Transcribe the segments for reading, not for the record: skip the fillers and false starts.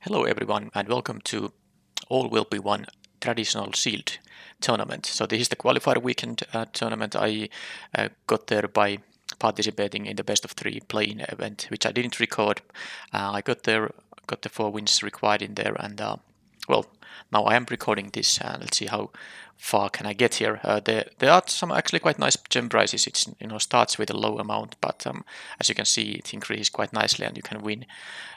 Hello everyone and welcome to All Will Be One traditional Shield tournament. So this is the Qualifier Weekend tournament. I got there by participating in the best of three playing event, which I didn't record. I got there, got the 4 wins required in there, and well, now I am recording this. Let's see how far can I get here. There are some actually quite nice gem prizes. It starts with a low amount, but as you can see, it increases quite nicely, and you can win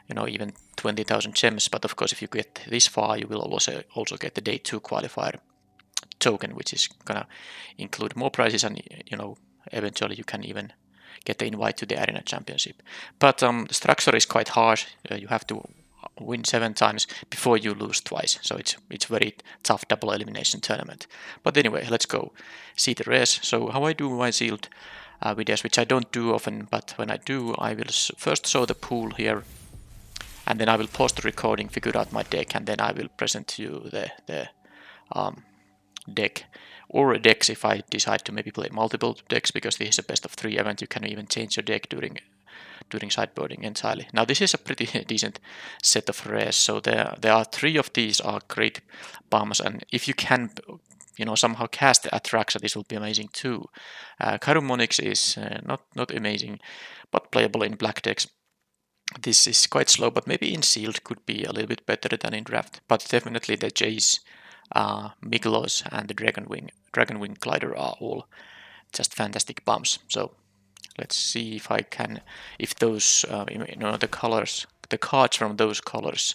even 20,000 gems. But of course, if you get this far, you will also get the day 2 qualifier token, which is gonna include more prizes, and eventually you can even get the invite to the arena championship. But the structure is quite harsh. You have to win 7 times before you lose twice, so it's very tough double elimination tournament. But anyway, let's go see the race. So how I do my sealed videos, which I don't do often, but when I do, I will first show the pool here, and then I will pause the recording, figure out my deck, and then I will present to you the deck or decks if I decide to maybe play multiple decks, because this is a best of 3 event. You can even change your deck during sideboarding entirely. Now this is a pretty decent set of rares. So there are 3 of these are great bombs, and if you can somehow cast the Phyrexia, this will be amazing too. Monix is not amazing, but playable in black decks. This is quite slow, but maybe in sealed could be a little bit better than in draft. But definitely the Jace, Miklos, and the Dragonwing Glider are all just fantastic bombs. So let's see if I can, if those, the colors, the cards from those colors,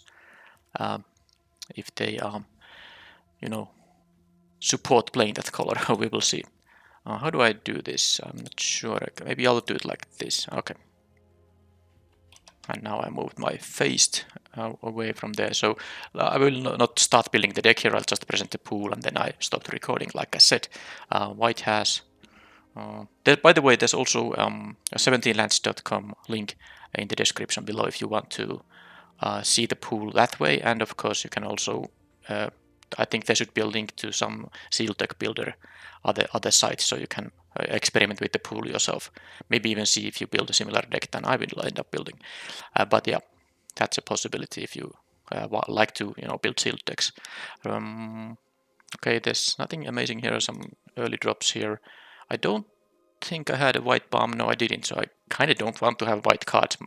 if they, support playing that color. We will see. How do I do this? I'm not sure. Maybe I'll do it like this. Okay. And now I moved my face away from there. So I will not start building the deck here. I'll just present the pool, and then I stopped recording, like I said. White has... by the way, there's also a 17lands.com link in the description below if you want to see the pool that way. And of course, you can also... I think there should be a link to some Seal Deck Builder other sites, so you can experiment with the pool yourself. Maybe even see if you build a similar deck than I will end up building. But yeah, that's a possibility if you like to build sealed decks. Okay, there's nothing amazing here. Some early drops here. I don't think I had a white bomb. No, I didn't. So I kind of don't want to have white cards.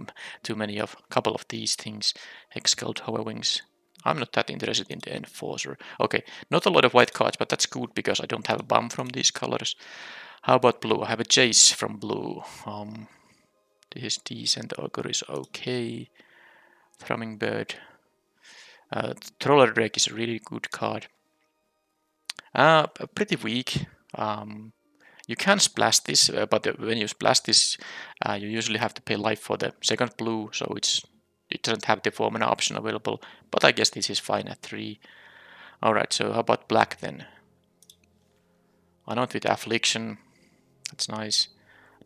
Too many of a couple of these things. Hexcult, Hoverwings. I'm not that interested in the Enforcer. Okay, not a lot of white cards, but that's good because I don't have a bomb from these colors. How about blue? I have a Jace from blue. This is decent. Ogre is okay. Thrumming Bird. Troller Drake is a really good card. Pretty weak. You can splash this, but when you splash this, you usually have to pay life for the second blue, so it doesn't have the 4-mana option available, but I guess this is fine at 3. Alright, so how about black then? I know with Affliction, that's nice.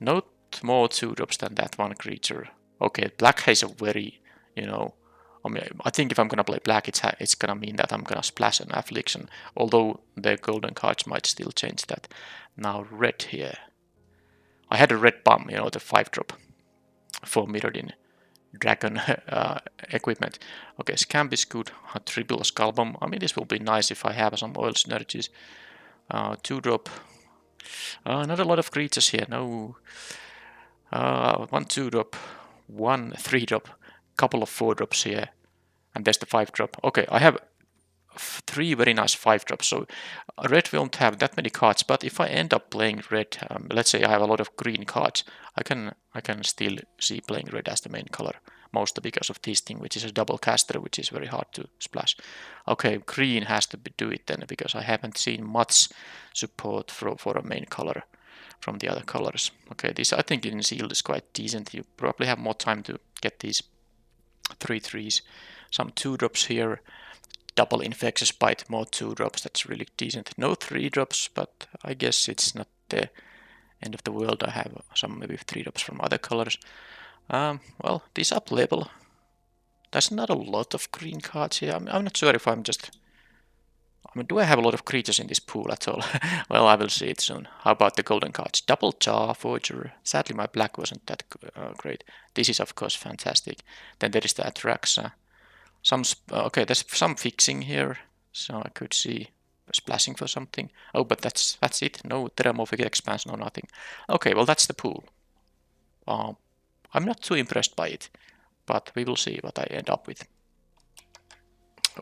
Not more 2-drops than that one creature. Okay, black has a very, I think if I'm gonna play black, it's gonna mean that I'm gonna splash an Affliction, although the golden cards might still change that. Now red here. I had a red bomb, the 5-drop for Mirrodin Dragon equipment. Okay, Scamp is good. A triple Skull Bomb. I mean, this will be nice if I have some oil synergies. 2-drop. Not a lot of creatures here. No. 1 2-drop. 1 3-drop. Couple of 4-drops here. And there's the 5-drop. Okay, I have 3 very nice 5-drops. So red won't have that many cards, but if I end up playing red, let's say I have a lot of green cards, I can still see playing red as the main color, mostly because of this thing, which is a double caster, which is very hard to splash. Okay, green has to do it then, because I haven't seen much support for a main color from the other colors. Okay, this I think in sealed is quite decent. You probably have more time to get these 3/3s. Some 2-drops here. Double Infectious Bite, more 2-drops, that's really decent. No 3-drops, but I guess it's not the end of the world. I have some maybe 3-drops from other colors. Well, these are playable. There's not a lot of green cards here. I'm not sure if I'm just... do I have a lot of creatures in this pool at all? Well, I will see it soon. How about the golden cards? Double Jaw, Forger. Sadly, my black wasn't that great. This is, of course, fantastic. Then there is the Phyrexia. Okay, there's some fixing here, so I could see splashing for something. Oh, but that's it. No Terramorphic expansion or nothing. Okay, well that's the pool. I'm not too impressed by it, but we will see what I end up with.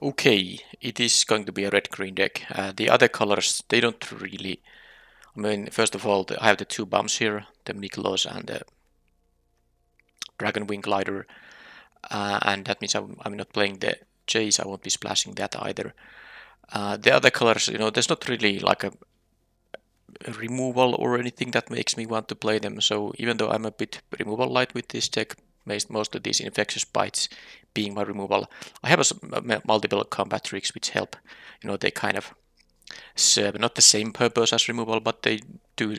Okay, it is going to be a red-green deck. The other colors, they don't really... I mean, first of all, I have the two bumps here, the Miklos and the Dragon Wing Glider, and that means I'm not playing the Jace, I won't be splashing that either. The other colors, there's not really like a removal or anything that makes me want to play them, so even though I'm a bit removal light with this deck, most of these infectious bites being my removal, I have multiple combat tricks which help. They kind of serve not the same purpose as removal, but they do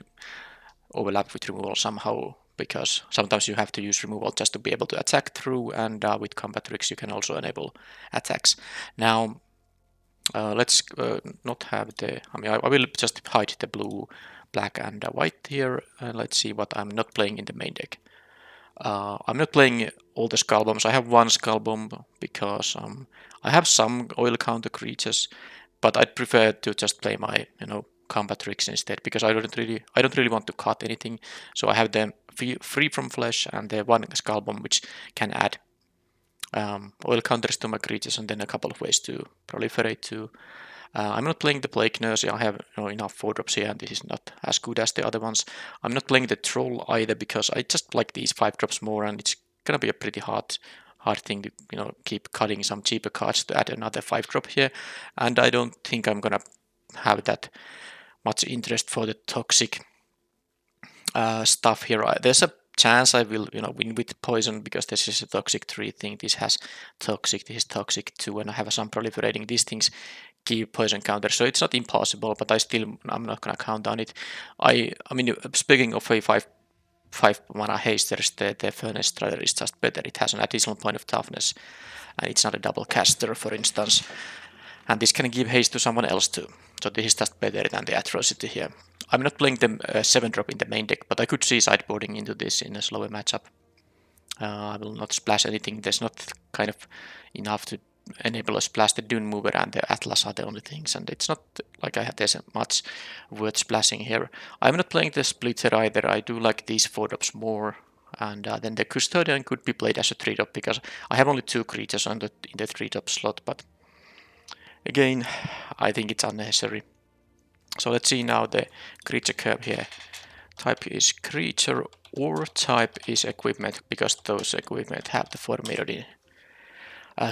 overlap with removal somehow, because sometimes you have to use removal just to be able to attack through, and with combat tricks you can also enable attacks. Now, let's not have the... I will just hide the blue, black, and white here, and let's see what I'm not playing in the main deck. I'm not playing all the Skull Bombs. I have one Skull Bomb because I have some oil counter creatures, but I'd prefer to just play my combat tricks instead, because I don't really want to cut anything. So I have the free from flesh and the one Skull Bomb which can add oil counters to my creatures, and then a couple of ways to proliferate to. I'm not playing the Plague Nurse. I have enough 4-drops here, and this is not as good as the other ones. I'm not playing the Troll either, because I just like these 5-drops more, and it's gonna be a pretty hard thing to keep cutting some cheaper cards to add another 5-drop here, and I don't think I'm gonna have that much interest for the toxic stuff here. There's a chance I will win with poison, because this is a toxic 3 thing. This has toxic, this is toxic 2, and I have some proliferating. These things give poison counter, so it's not impossible, but I'm not gonna count on it. I mean, speaking of a 5 mana haste, there's the Furnace Strider is just better. It has an additional point of toughness, and it's not a double caster, for instance. And this can give haste to someone else too. So this is just better than the Atrocity here. I'm not playing the 7-drop in the main deck, but I could see sideboarding into this in a slower matchup. I will not splash anything. There's not kind of enough to enable a splash. The Dune Mover and the Atlas are the only things, and it's not like there's much worth splashing here. I'm not playing the Splitter either. I do like these 4-drops more. And then the Custodian could be played as a 3-drop, because I have only 2 creatures in the 3-drop slot, but again, I think it's unnecessary. So let's see now the creature curve here. Type is creature or type is equipment, because those equipment have the formatted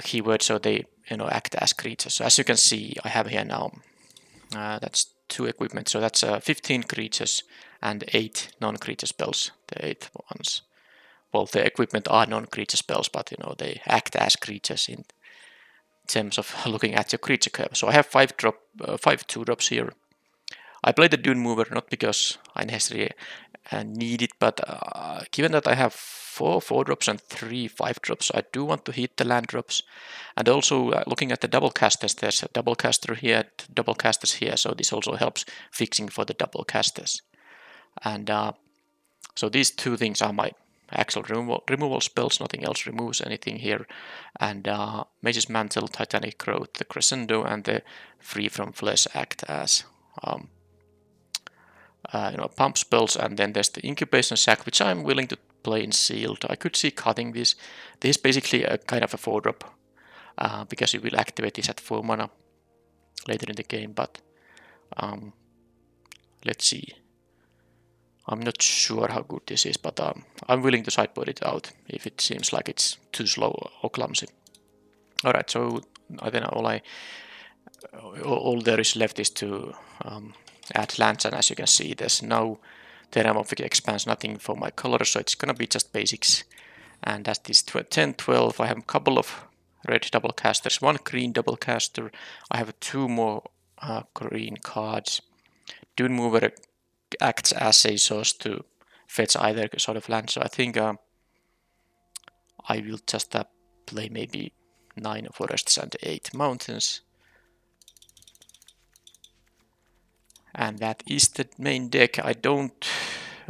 keyword, so they act as creatures. So as you can see, I have here now that's 2 equipment, so that's 15 creatures and 8 non-creature spells. The 8 ones, well, the equipment are non-creature spells, but they act as creatures in terms of looking at your creature curve. So I have 5 2-drops here. I play the Dune Mover not because I necessarily need it, but given that I have 4 4-drops and 3 5-drops, I do want to hit the land drops. And also looking at the double casters, there's a double caster here, double casters here, so this also helps fixing for the double casters. And so these 2 things are my actual removal spells. Nothing else removes anything here. And Mage's Mantle, Titanic Growth, the Crescendo, and the Free from Flesh act as pump spells. And then there's the Incubation Sac, which I'm willing to play in sealed. I could see cutting this. This is basically a kind of a 4-drop, because you will activate this at 4 mana later in the game. But let's see. I'm not sure how good this is, but I'm willing to sideboard it out if it seems like it's too slow or clumsy. Alright, so then all there is left is to add lands, and as you can see, there's no Terramorphic expands, nothing for my colors, so it's gonna be just basics. And that is 10, 12. I have a couple of red double casters, 1 green double caster. I have 2 more green cards. Dune Mover acts as a source to fetch either sort of land, so I think I will just play maybe 9 forests and 8 mountains. And that is the main deck. I don't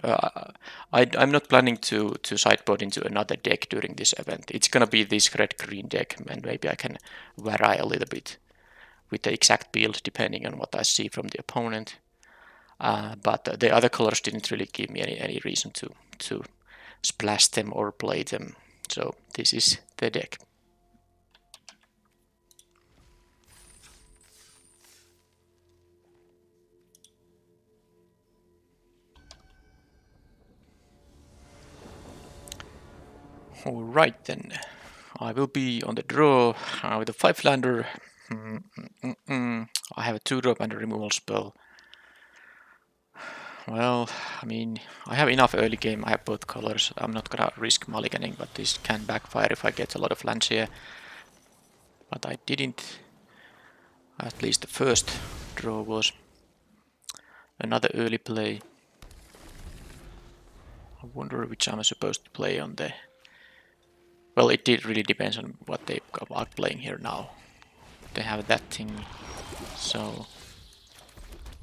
I'm not planning to sideboard into another deck during this event. It's gonna be this red-green deck, and maybe I can vary a little bit with the exact build depending on what I see from the opponent. But the other colors didn't really give me any reason to splash them or play them. So this is the deck. Alright then, I will be on the draw with a 5-lander. I have a 2-drop and a removal spell. Well, I mean, I have enough early game, I have both colors. I'm not gonna risk mulliganing, but this can backfire if I get a lot of lands here. But I didn't. At least the first draw was another early play. I wonder which I'm supposed to play on the... Well, it really depends on what they are playing here now. They have that thing, so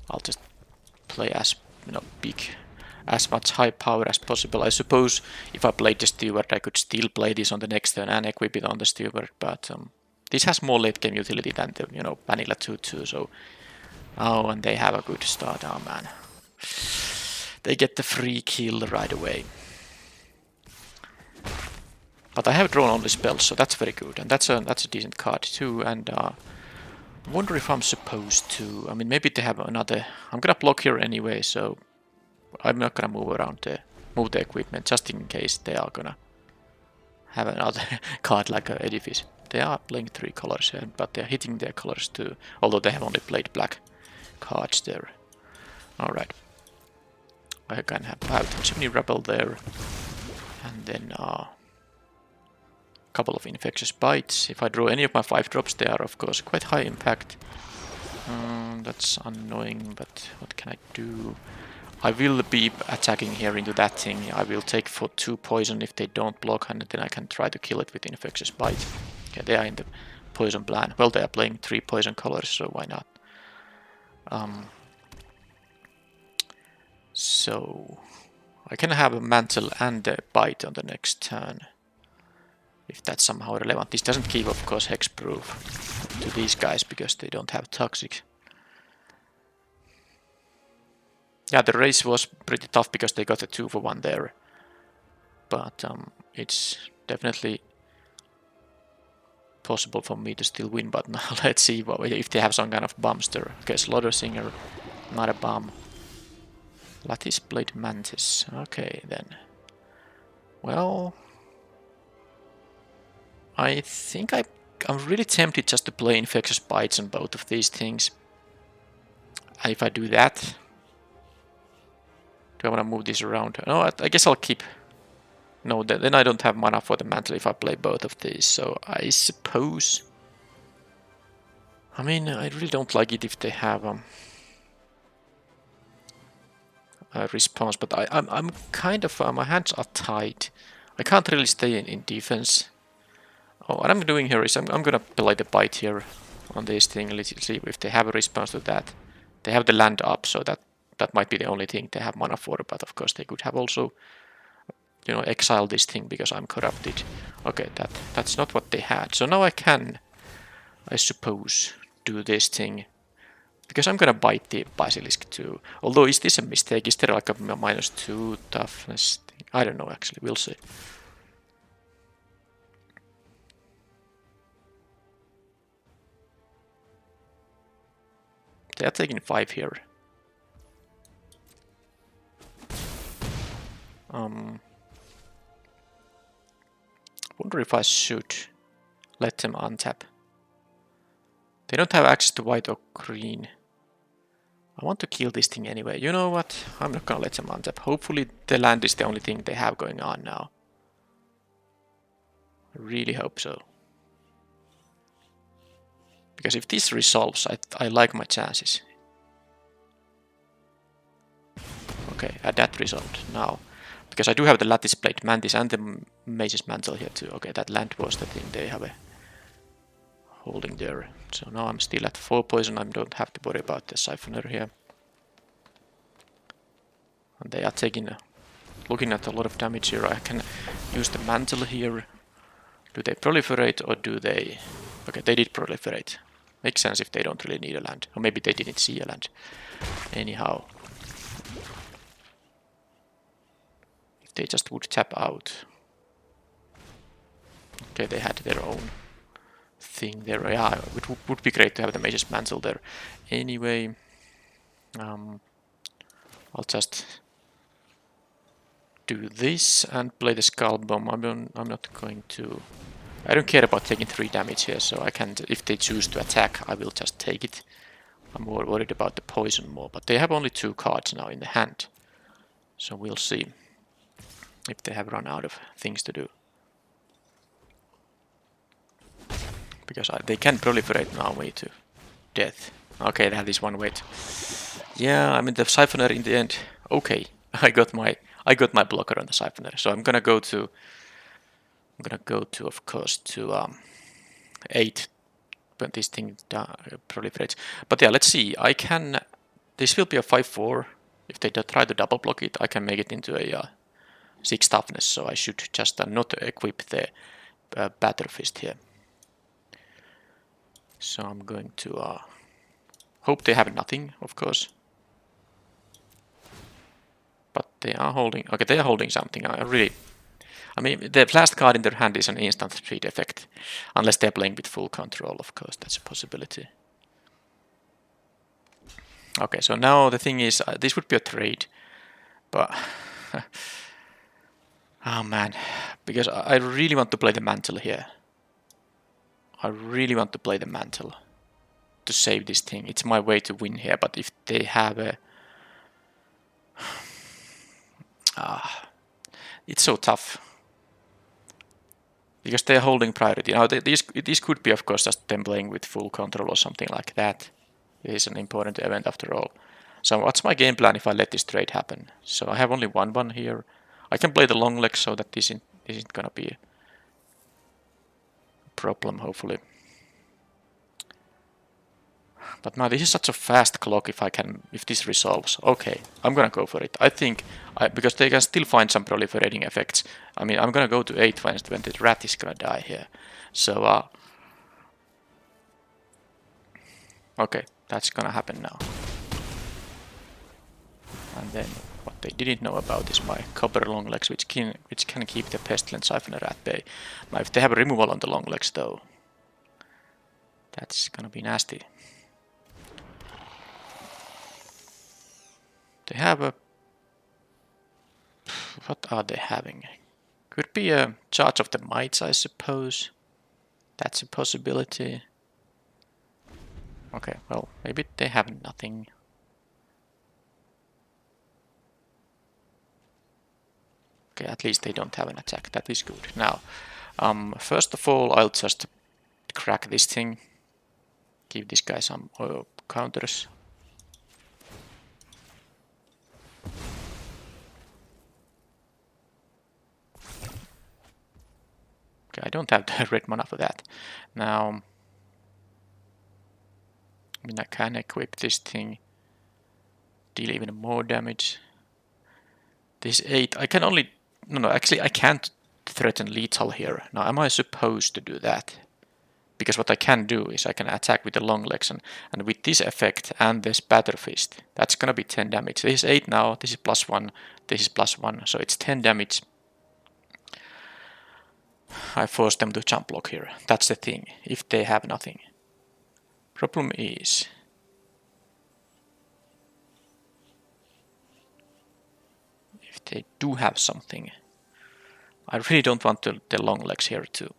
I'll just play as big, as much high power as possible. I suppose if I played the Steward, I could still play this on the next turn and equip it on the Steward, but this has more late game utility than the vanilla 2/2. So and they have a good start. Oh man, they get the free kill right away. But I have drawn only spells, so that's very good, and that's a decent card too. And I wonder if I'm supposed to. I mean, maybe they have another. I'm gonna block here anyway, so I'm not gonna move the equipment just in case they are gonna have another card like an edifice. They are playing 3 colors here, but they're hitting their colors too, although they have only played black cards there. Alright. I can have Chimney Rebel there, and then couple of Infectious Bites. If I draw any of my 5-drops, they are of course quite high impact. That's annoying, but what can I do? I will be attacking here into that thing. I will take for 2 poison if they don't block, and then I can try to kill it with Infectious Bite. Okay, they are in the poison plan. Well, they are playing 3 poison colors, so why not? So I can have a Mantle and a Bite on the next turn, if that's somehow relevant. This doesn't give, of course, hexproof to these guys because they don't have toxic. Yeah, the race was pretty tough because they got a 2-for-1 there. But it's definitely possible for me to still win. But now let's see if they have some kind of bumster. Okay, Slaughter Singer, not a bum. Lattice Blade Mantis. Okay, then. Well, I think I'm really tempted just to play Infectious Bites on both of these things. And if I do that... Do I want to move this around? No, I guess I'll keep... No, then I don't have mana for the Mantle if I play both of these, so I suppose... I mean, I really don't like it if they have a response, but I'm kind of... my hands are tied. I can't really stay in defense. Oh, what I'm doing here is I'm gonna play the Bite here on this thing. Let's see if they have a response to that. They have the land up, so that might be the only thing they have mana for, but of course they could have also, exile this thing because I'm corrupted. Okay, that's not what they had. So now I can, I suppose, do this thing. Because I'm gonna bite the Basilisk too. Although, is this a mistake? Is there like a -2 toughness thing? I don't know actually, we'll see. They are taking 5 here. Wonder if I should let them untap. They don't have access to white or green. I want to kill this thing anyway. You know what? I'm not gonna let them untap. Hopefully the land is the only thing they have going on now. I really hope so. Because if this resolves, I like my chances. Okay, that resolved now. Because I do have the Lattice Blade Mantis and the Mage's Mantle here too. Okay, that land was the thing they have holding there. So now I'm still at 4 poison. I don't have to worry about the Siphoner here. And they are looking at a lot of damage here. I can use the mantle here. Do they proliferate or do they... Okay, they did proliferate. Makes sense if they don't really need a land. Or maybe they didn't see a land. Anyhow. If they just would tap out. Okay, they had their own thing there. Yeah, it would be great to have the Mage's Mantle there. Anyway, I'll just do this and play the Skull Bomb. I'm not going to... I don't care about taking 3 damage here, so I can... If they choose to attack, I will just take it. I'm more worried about the poison more, but they have only 2 cards now in the hand. So we'll see if they have run out of things to do. Because they can proliferate now way to death. Okay, they have this 1 weight. Yeah, I mean the Siphoner in the end. Okay, I got my blocker on the Siphoner, so I'm gonna go to of course to 8 when this thing proliferates. But yeah, let's see. I can. This will be a 5/4. If they try to double block it, I can make it into a 6 toughness. So I should just not equip the Batter Fist here. So I'm going to hope they have nothing, of course. But they are holding. Okay, they are holding something. I mean, the last card in their hand is an instant speed effect, unless they're playing with full control. Of course, that's a possibility. Okay, so now the thing is, this would be a trade, but oh man, because I really want to play the Mantle here. I really want to play the Mantle to save this thing. It's my way to win here, but if they have a... it's so tough. Because they're holding priority. Now, this could be, of course, just them playing with full control or something like that. It is an important event after all. So what's my game plan if I let this trade happen? So I have only 1/1 here. I can play the long leg so that this isn't gonna be a problem, hopefully. But now this is such a fast clock if this resolves. Okay, I'm gonna go for it. I think, because they can still find some proliferating effects. I mean, I'm gonna go to 8 when the rat is gonna die here. So, okay, that's gonna happen now. And then what they didn't know about is my copper long legs, which can keep the Pestilent Siphoner at bay. Now, if they have a removal on the long legs, though, that's gonna be nasty. They have a... What are they having? Could be a Charge of the Mites, I suppose. That's a possibility. Okay, well, maybe they have nothing. Okay, at least they don't have an attack. That is good. Now, first of all, I'll just crack this thing. Give this guy some counters. Okay, I don't have the red mana for that. Now, I mean, I can equip this thing, deal even more damage. This 8, I can only... No, actually I can't threaten lethal here. Now, am I supposed to do that? Because what I can do is I can attack with the long legs, and with this effect and this Batter Fist, that's gonna be 10 damage. This is 8 now, this is +1, this is +1, so it's 10 damage. I force them to jump block here. That's the thing, if they have nothing. Problem is... if they do have something, I really don't want the long legs here too.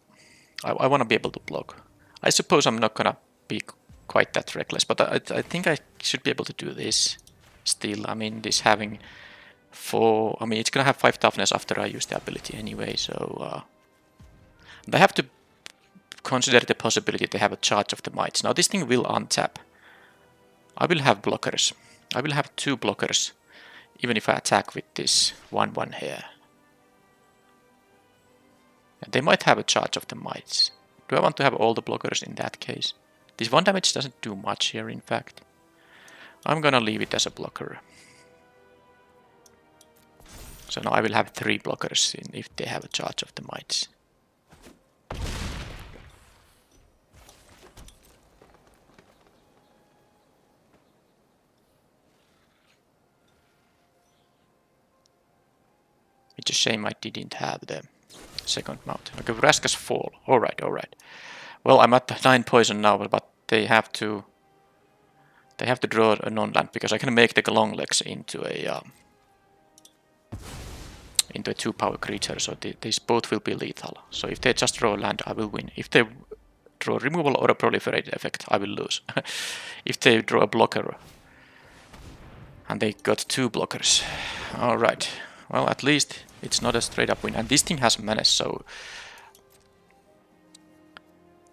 I want to be able to block. I suppose I'm not gonna be quite that reckless, but I think I should be able to do this still. I mean, this having 4... I mean, it's gonna have 5 toughness after I use the ability anyway, so... I have to consider the possibility they have a Charge of the Mites. Now, this thing will untap. I will have blockers. I will have 2 blockers, even if I attack with this 1/1 here. They might have a Charge of the Mites. Do I want to have all the blockers in that case? This 1 damage doesn't do much here, in fact. I'm gonna leave it as a blocker. So now I will have 3 blockers if they have a charge of the mites. It's a shame I didn't have the second mount. Okay, Vraskas fall. Alright, alright. Well, I'm at 9 poison now, but they have to draw a non-land because I can make the long legs into a 2-power creature, so these both will be lethal. So if they just draw land, I will win. If they draw removal or a proliferate effect, I will lose. If they draw a blocker, and they got 2 blockers. Alright, well, at least it's not a straight up win. And this thing has menace, so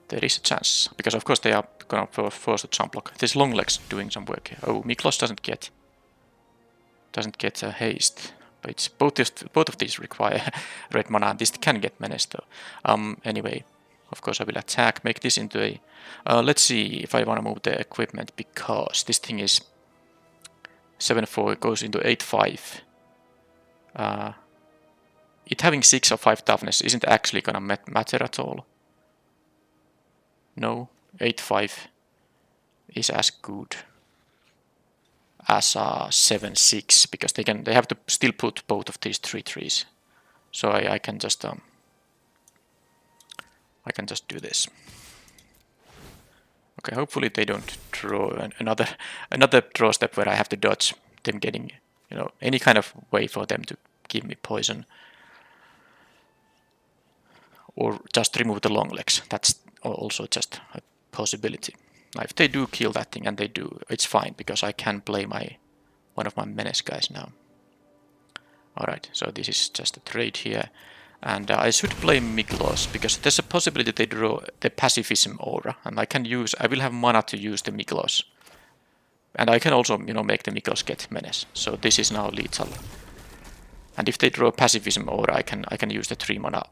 there is a chance. Because of course they are gonna force a jump block. This long legs doing some work here. Oh, Miklos doesn't get a haste. But it's both of these require red mana, and this can get menace though. Anyway, of course I will attack, make this into a... let's see if I want to move the equipment, because this thing is 7-4, it goes into 8-5. It having 6 or 5 toughness isn't actually gonna matter at all. No, 8-5 is as good as 7-6, because they have to still put both of these 3/3s. So I can just do this. Okay, hopefully they don't draw another draw step where I have to dodge them getting, any kind of way for them to give me poison. Or just remove the long legs. That's also just a possibility. Now, if they do kill that thing, and they do, it's fine, because I can play one of my menace guys now. Alright, so this is just a trade here. And I should play Miklos, because there's a possibility they draw the pacifism aura, and I will have mana to use the Miklos. And I can also, make the Miklos get menace. So this is now lethal. And if they draw pacifism aura, I can use the 3 mana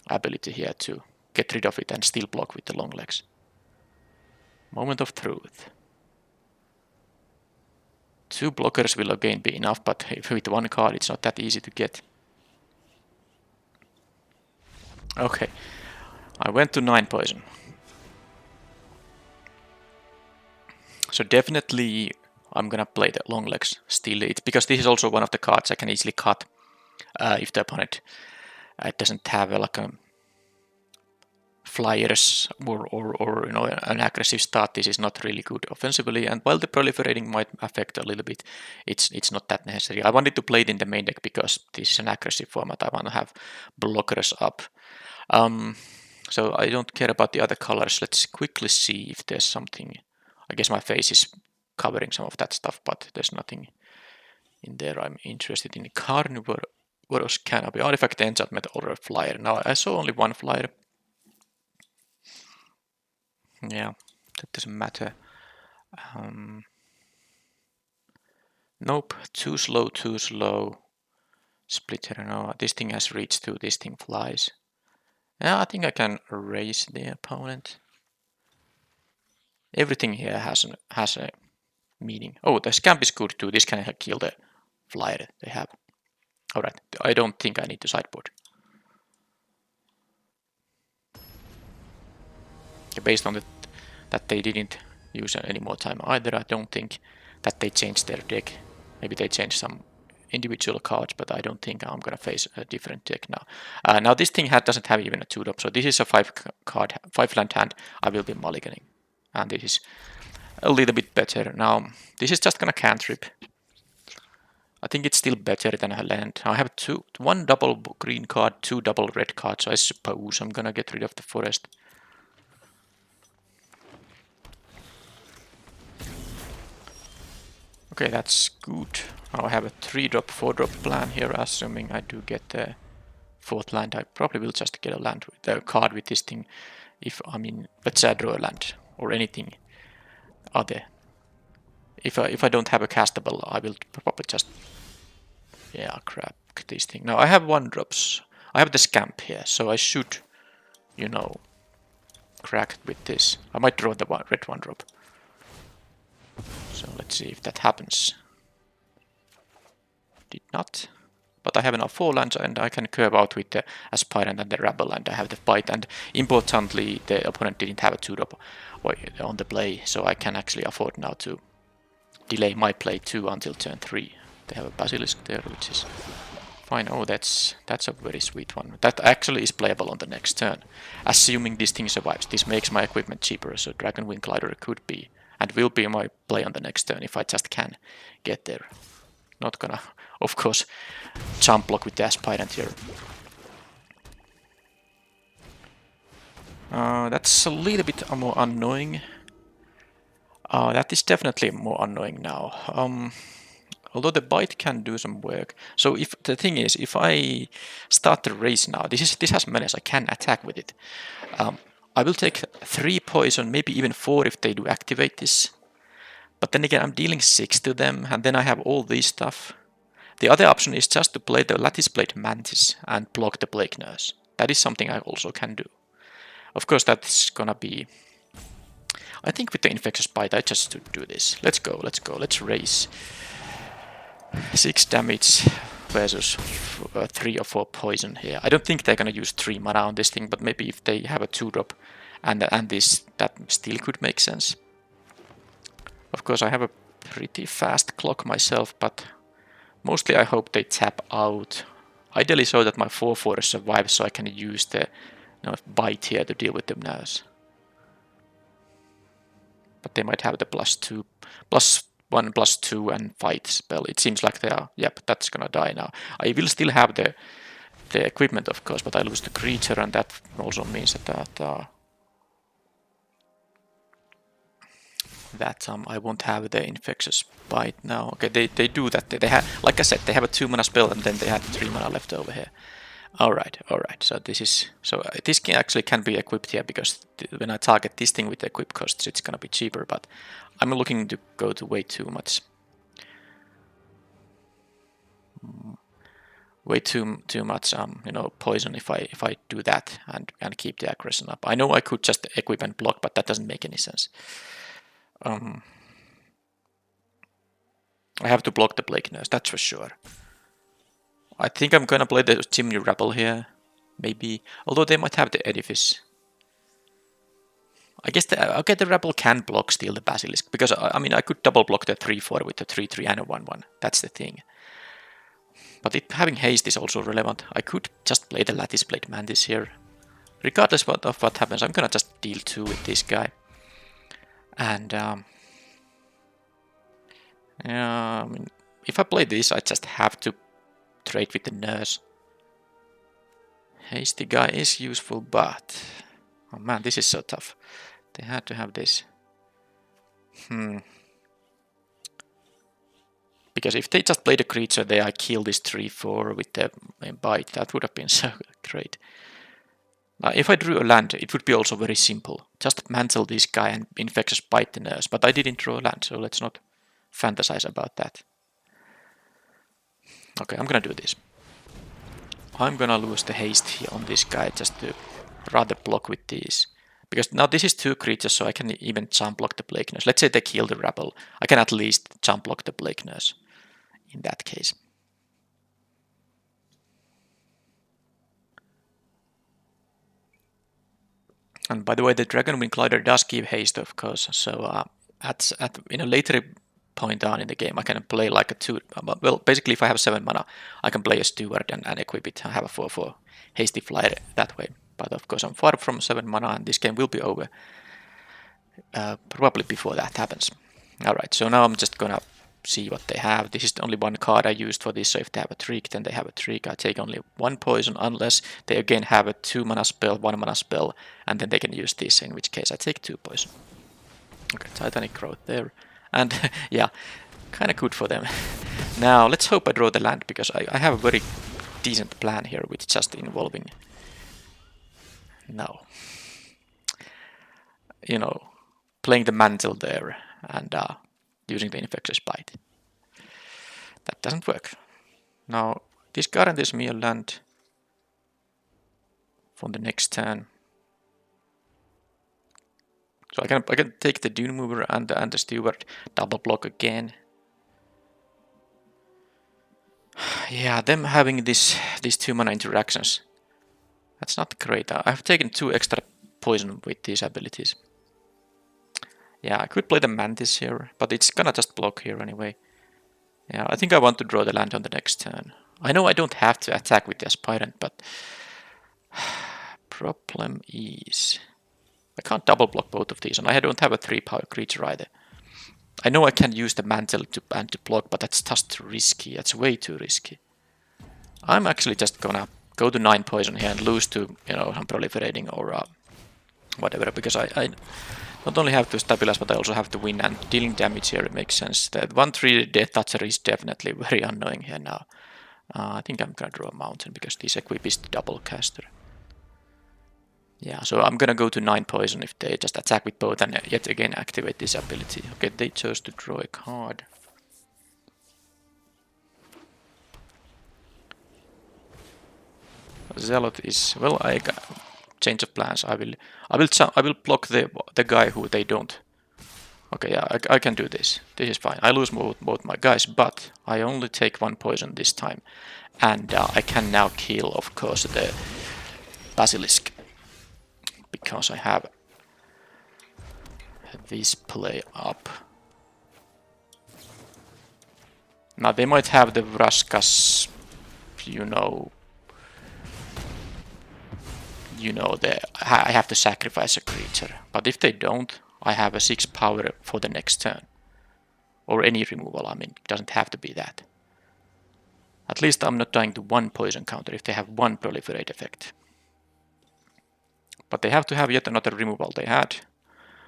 ability here to get rid of it and still block with the long legs. Moment of truth. 2 blockers will again be enough, but with 1 card it's not that easy to get. Okay, I went to 9 poison. So definitely I'm gonna play the long legs still. It's because this is also one of the cards I can easily cut if the opponent doesn't have like a flyers or an aggressive start. This is not really good offensively, and while the proliferating might affect a little bit, it's not that necessary. I wanted to play it in the main deck because this is an aggressive format. I want to have blockers up. So I don't care about the other colors. Let's quickly see if there's something. I guess my face is covering some of that stuff, but there's nothing in there I'm interested in. Carnivore, Voros Canopy, Artifact, Enchantment, or a flyer. Now I saw only 1 flyer. Yeah, that doesn't matter. Nope, too slow, too slow. Splitter, no, this thing has reach 2, this thing flies. Yeah, I think I can raise the opponent. Everything here has a meaning. Oh, the scamp is good too, this can kill the flyer they have. Alright, I don't think I need to sideboard. Based on that they didn't use any more time either, I don't think that they changed their deck. Maybe they changed some individual cards, but I don't think I'm gonna face a different deck now. Now this thing doesn't have even a 2-drop, so this is a 5-land hand. I will be mulliganing, and this is a little bit better. Now this is just gonna cantrip. I think it's still better than a land. I have 1 double green card, 2 double red cards, so I suppose I'm gonna get rid of the forest. Okay, that's good. Now I have a 3-drop, 4-drop plan here, assuming I do get the 4th land. I probably will just get a land with a card with this thing. Let's say I draw a land or anything other. If I don't have a castable, I will probably just crap this thing. Now I have 1-drops. I have the scamp here, so I should, crack with this. I might draw the red 1-drop. So let's see if that happens. Did not. but I have now 4 lands and I can curve out with the Aspirant and the Rabble, and I have the bite, and importantly the opponent didn't have a 2-drop on the play, so I can actually afford now to delay my play 2 until turn 3. They have a Basilisk there, which is fine. Oh, that's a very sweet one. That actually is playable on the next turn, assuming this thing survives. This makes my equipment cheaper, so Dragon Wing Glider could be and will be my play on the next turn if I just can get there. Not gonna, of course, jump block with the Aspirant here. That's a little bit more annoying. That is definitely more annoying now. Although the bite can do some work. So if the thing is, if I start the race now, this has menace. I can attack with it. I will take 3 poison, maybe even 4 if they do activate this. But then again, I'm dealing 6 to them, and then I have all this stuff. The other option is just to play the Lattice Blade Mantis and block the Plague Nurse. That is something I also can do. Of course, that's gonna be... I think with the Infectious Bite, I just do this. Let's go, let's race. 6 damage versus 3 or 4 poison here. I don't think they're gonna use 3 mana on this thing, but maybe if they have a 2-drop and this, that still could make sense. Of course, I have a pretty fast clock myself, but mostly I hope they tap out. Ideally so that my 4/4 survives, so I can use the bite here to deal with them now. But they might have the +2, +1, +2 and fight spell. It seems like they are. Yep, that's gonna die now. I will still have the equipment, of course, but I lose the creature, and that also means that I won't have the Infectious Bite now. Okay, they do that. They have, like I said, they have a 2 mana spell, and then they have 3 mana left over here. All right. So this can be equipped here, because when I target this thing with the equip costs, it's gonna be cheaper. But I'm looking to go to way too much. Way too much poison if I do that and keep the aggression up. I know I could just equip and block, but that doesn't make any sense. I have to block the Plague Nurse, that's for sure. I think I'm gonna play the Chimney Rabble here, maybe. Although they might have the Edifice. I guess the Rebel can block still the Basilisk, because I mean I could double block the 3/4 with the 3/3 and a 1/1. That's the thing. But having haste is also relevant. I could just play the Lattice Blade Mantis here. Regardless of what happens, I'm gonna just deal 2 with this guy. And yeah, I mean, if I play this, I just have to trade with the Nurse. Hasty guy is useful, but oh man, this is so tough. They had to have this. Because if they just play the creature, I kill this 3/4 with the bite. That would have been so great. If I drew a land, it would be also very simple. Just mantle this guy and Infectious Bite the Nurse. But I didn't draw a land, so let's not fantasize about that. Okay, I'm gonna do this. I'm gonna lose the haste here on this guy just to rather block with these. Because now this is 2 creatures, so I can even jump block the Plague Nurse. Let's say they kill the Rabble. I can at least jump block the Plague Nurse in that case. And by the way, the Dragon Wing Glider does give haste, of course. So at in a later point down in the game, I can play like a 2. Well, basically, if I have 7 mana, I can play a Steward and equip it and have a 4/4 hasty flyer that way. But of course, I'm far from 7 mana, and this game will be over probably before that happens. All right, so now I'm just gonna see what they have. This is only 1 card I used for this, so if they have a trick, then they have a trick. I take only 1 poison, unless they again have a 2 mana spell, 1 mana spell, and then they can use this, in which case I take 2 poison. Okay, Titanic Growth there. And yeah, kind of good for them. Now, let's hope I draw the land, because I have a very decent plan here, with just involving... No. Playing the Mantle there, and using the Infectious Bite. That doesn't work. Now, this guarantees me a land for the next turn. So I can take the Dune Mover and the Steward, double block again. Yeah, them having these 2 mana interactions. That's not great. I've taken 2 extra poison with these abilities. Yeah, I could play the Mantis here, but it's gonna just block here anyway. Yeah, I think I want to draw the land on the next turn. I know I don't have to attack with the Aspirant, but problem is I can't double block both of these, and I don't have a 3-power creature either. I know I can use the Mantle to block, but that's just too risky. That's way too risky. I'm actually just gonna go to 9 poison here and lose to, you know, I'm proliferating or whatever, because I not only have to stabilize, but I also have to win, and dealing damage here makes sense. The 1/3 Death Toucher is definitely very annoying here now. I think I'm gonna draw a mountain because this equip is the double caster. Yeah, so I'm gonna go to 9 poison if they just attack with both and yet again activate this ability. Okay, they chose to draw a card. Zealot is, well, I got change of plans. I will block the guy who they don't. Okay, yeah, I can do this. This is fine. I lose both my guys, but I only take 1 poison this time, and I can now kill, of course, the Basilisk because I have this play up. Now they might have the Vraskas, you know, I have to sacrifice a creature. But if they don't, I have a 6 power for the next turn. Or any removal, I mean, it doesn't have to be that. At least I'm not dying to 1 poison counter if they have 1 proliferate effect. But they have to have yet another removal. They had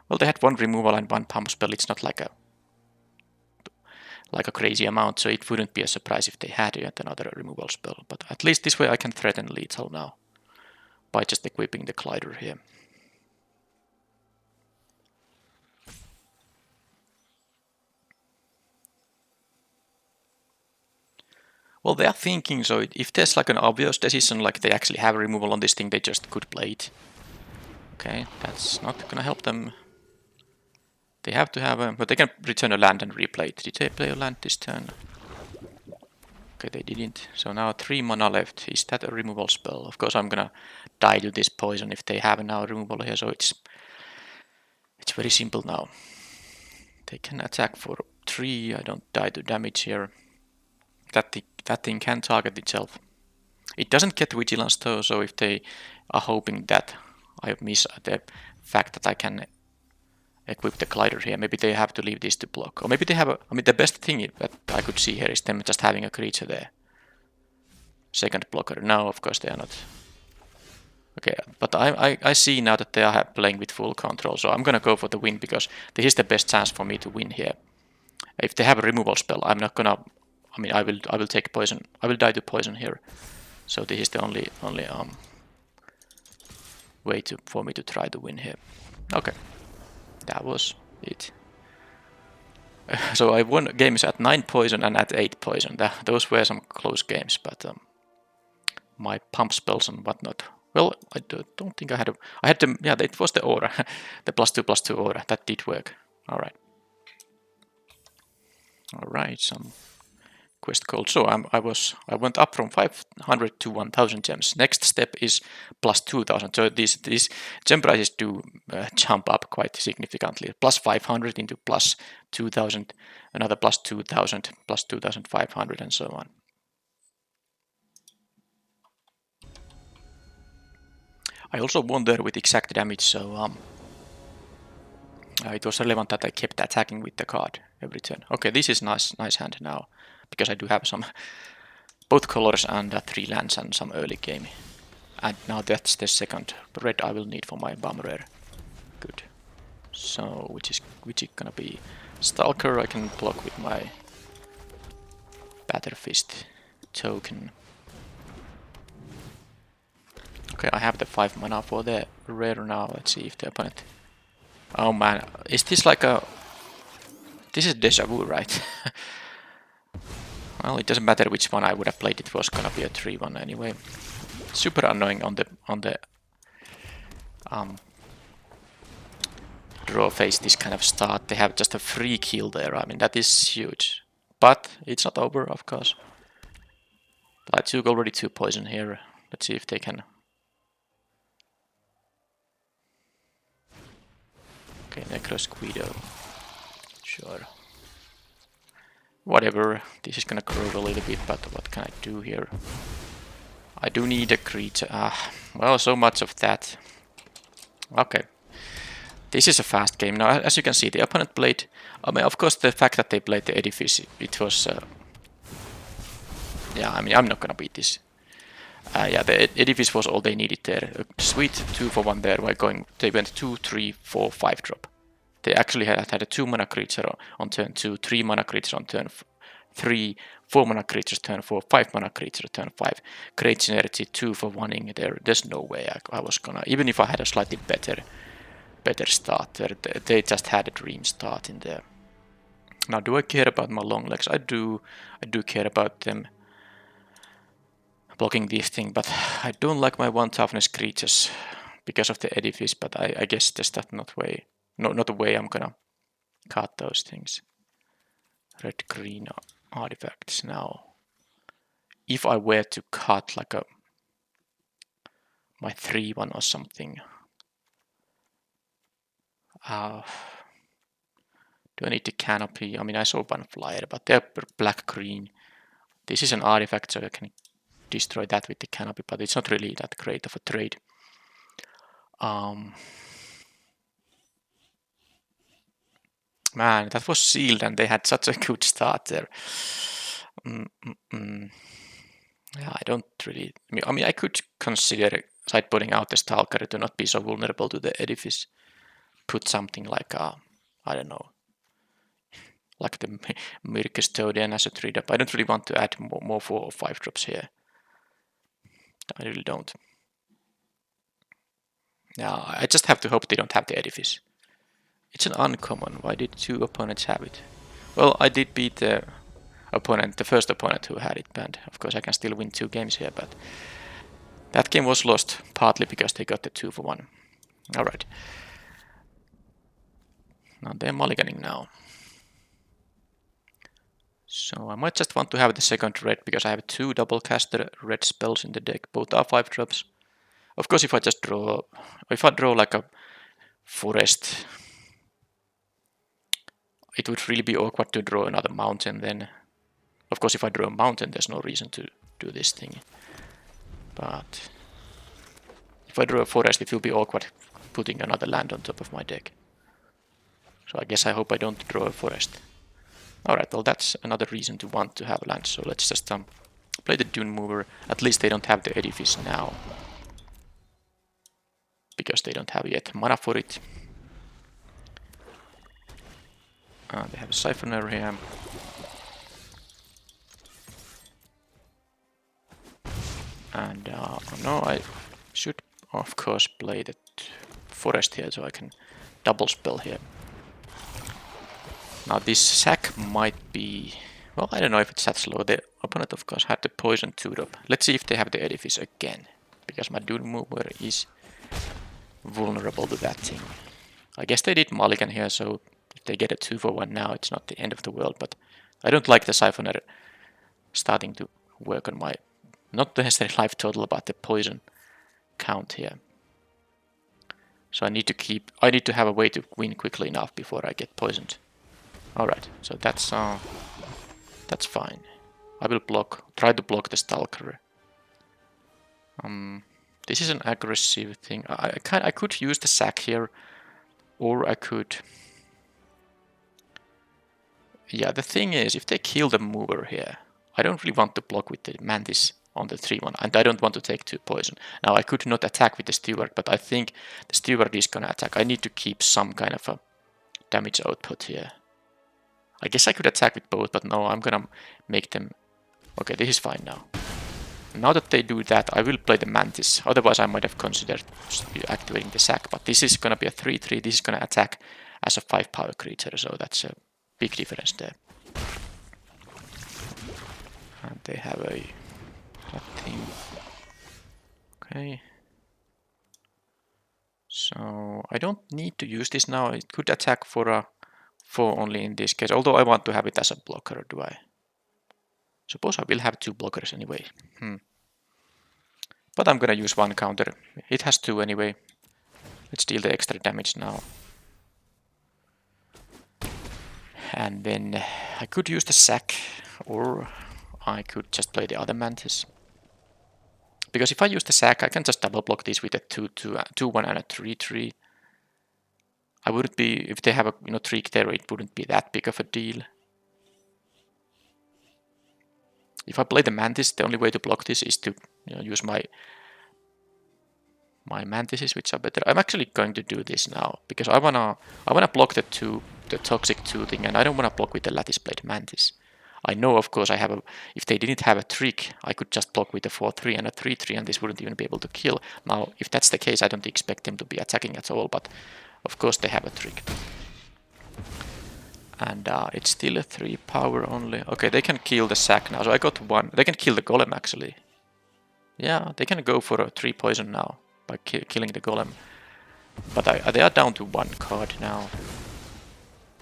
1 removal and 1 pump spell. It's not like a crazy amount, so it wouldn't be a surprise if they had yet another removal spell. But at least this way I can threaten lethal now by just equipping the Glider here. Well, they are thinking, so if there's like an obvious decision, like they actually have a removal on this thing, they just could play it. Okay, that's not gonna help them. They have to have a, but they can return a land and replay it. Did they play a land this turn? Okay, they didn't. So now 3 mana left. Is that a removal spell? Of course I'm gonna die to this poison if they have now a removal here, so it's very simple now. They can attack for 3, I don't die to damage here. That thing can target itself. It doesn't get vigilance though, so if they are hoping that I miss the fact that I can equip the Glider here, maybe they have to leave this to block. Or maybe they have I mean, the best thing that I could see here is them just having a creature there. Second blocker. No, of course they are not. Okay, but I see now that they are playing with full control, so I'm gonna go for the win because this is the best chance for me to win here. If they have a removal spell, I'm not gonna. I mean, I will take poison. I will die to poison here. So this is the only way for me to try to win here. Okay, that was it. So I won games at 9 poison and at 8 poison. Those were some close games, but my pump spells and whatnot. Well, I don't think I had. I had the, yeah, it was the aura, the +2/+2 aura that did work. All right, some quest gold. So I went up from 500 to 1,000 gems. Next step is +2,000. So these gem prices do jump up quite significantly. +500 into +2,000, another +2,000, +2,500, and so on. I also won there with exact damage, so it was relevant that I kept attacking with the card every turn. Okay, this is nice hand now, because I do have some both colors and 3 lands and some early game. And now that's the second red I will need for my bomb rare. Good. So which is gonna be Stalker? I can block with my Batterfist token. Okay, I have the 5 mana for the rare now. Let's see if the opponent. Oh man, is this like a? This is deja vu, right? Well, it doesn't matter which one I would have played. It was gonna be a 3-1 anyway. Super annoying on the draw phase. This kind of start. They have just a free kill there. I mean, that is huge. But it's not over, of course. But I took already 2 poison here. Let's see if they can. Okay, Necrosquido. Sure. Whatever. This is gonna grow a little bit, but what can I do here? I do need a creature. Well, so much of that. Okay. This is a fast game. Now, as you can see, the opponent played... I mean, of course, the fact that they played the Edifice, it was... yeah, I mean, I'm not gonna beat this. Yeah, the Edifice was all they needed there. A sweet 2-for-1 there by going... They went 2, 3, 4, 5 drop. They actually had a 2 mana creature on turn 2, 3 mana creature on turn 3, 4 mana creatures turn 4, 5 mana creature turn 5. Great synergy, 2-for-1ing there. There's no way I was gonna... Even if I had a slightly better start there, they just had a dream start in there. Now, do I care about my long legs? I do care about them blocking this thing, but I don't like my 1 toughness creatures because of the Edifice, but I guess that's not way... not the way I'm gonna cut those things. Red-green artifacts now. If I were to cut like my 3-1 or something, do I need the canopy? I mean, I saw one flyer, but they're black-green. This is an artifact, so I can destroy that with the canopy, but it's not really that great of a trade. Man, that was sealed, and they had such a good start there. Yeah, I don't really... I mean, I could consider sideboarding out the Stalker to not be so vulnerable to the Edifice. Put something like I don't know, like the Myrkestodian as a 3-drop. I don't really want to add more 4 or 5 drops here. I really don't. Yeah, I just have to hope they don't have the Edifice. It's an uncommon. Why did 2 opponents have it? Well, I did beat the first opponent who had it banned. Of course, I can still win 2 games here, but that game was lost partly because they got the 2-for-1. Alright. Now they're mulliganing now. So I might just want to have the second red because I have 2 double caster red spells in the deck. Both are 5 drops. Of course, if I draw like a forest, it would really be awkward to draw another mountain then. Of course, if I draw a mountain, there's no reason to do this thing. But if I draw a forest, it will be awkward putting another land on top of my deck. So I guess I hope I don't draw a forest. Alright, well that's another reason to want to have land. So let's just play the Dune Mover. At least they don't have the Edifice now. Because they don't have yet mana for it. They have a Siphoner here. And no, I should of course play the forest here so I can double spell here. Now this sack might be... Well, I don't know if it's that slow. The opponent of course had the poison 2-drop. Let's see if they have the Edifice again. Because my Dune Mover is vulnerable to that thing. I guess they did mulligan here, so if they get a 2-for-1 now, it's not the end of the world, but I don't like the Siphoner starting to work on my, not necessarily life total, but the poison count here. So I need to have a way to win quickly enough before I get poisoned. Alright, so that's fine. I will try to block the Stalker. This is an aggressive thing. I could use the sack here, or I could... Yeah, the thing is, if they kill the mover here, I don't really want to block with the Mantis on the 3-1, and I don't want to take 2 poison. Now, I could not attack with the Steward, but I think the Steward is gonna attack. I need to keep some kind of a damage output here. I guess I could attack with both, but no, I'm gonna make them... Okay, this is fine now. Now that they do that, I will play the Mantis. Otherwise, I might have considered activating the sack. But this is gonna be a 3-3. This is gonna attack as a 5 power creature, so that's a big difference there. And they have that thing. Okay. So I don't need to use this now. It could attack for a 4 only in this case. Although I want to have it as a blocker, do I? Suppose I will have 2 blockers anyway. But I'm gonna use 1 counter. It has 2 anyway. Let's deal the extra damage now. And then I could use the sack, or I could just play the other mantis. Because if I use the sack, I can just double block these with a 2-1 and a 3-3. I wouldn't be, if they have a trick there, it wouldn't be that big of a deal. If I play the mantis, the only way to block this is to use my mantises, which are better. I'm actually going to do this now because I wanna block the toxic 2 thing, and I don't wanna block with the lattice blade mantis. I know, of course, if they didn't have a trick, I could just block with a 4-3 and a 3-3, and this wouldn't even be able to kill. Now, if that's the case, I don't expect them to be attacking at all, but of course they have a trick. And it's still a 3 power only. Okay, they can kill the sack now, so I got 1. They can kill the golem, actually. Yeah, they can go for a 3 poison now by killing the golem. But they are down to 1 card now.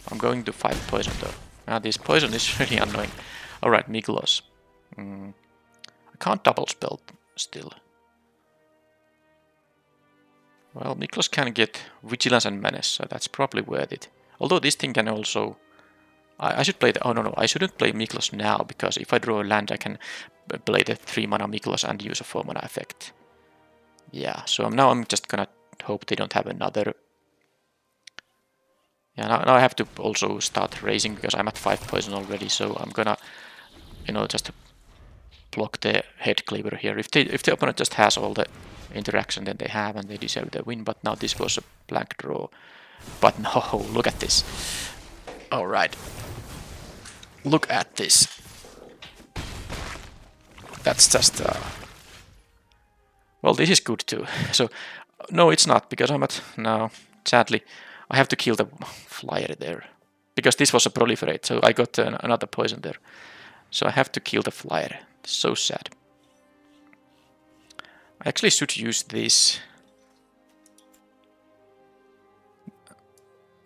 I'm going to 5 poison though. This poison is really annoying. Alright, Miklos. I can't double spell still. Well, Miklos can get Vigilance and Menace, so that's probably worth it. Although this thing can also... I should play the... Oh no, I shouldn't play Miklos now, because if I draw a land I can play the 3 mana Miklos and use a 4 mana effect. Yeah, so now I'm just gonna hope they don't have another... Yeah, now I have to also start raising because I'm at 5 poison already, so I'm gonna, just block the head cleaver here. If the opponent just has all the interaction then they have and they deserve the win, but now this was a blank draw. But no, look at this. Alright. Look at this. That's just... Well, this is good too. So, no, it's not, because I'm at... No, sadly, I have to kill the flyer there. Because this was a proliferate, so I got another poison there. So I have to kill the flyer. It's so sad. I actually should use this.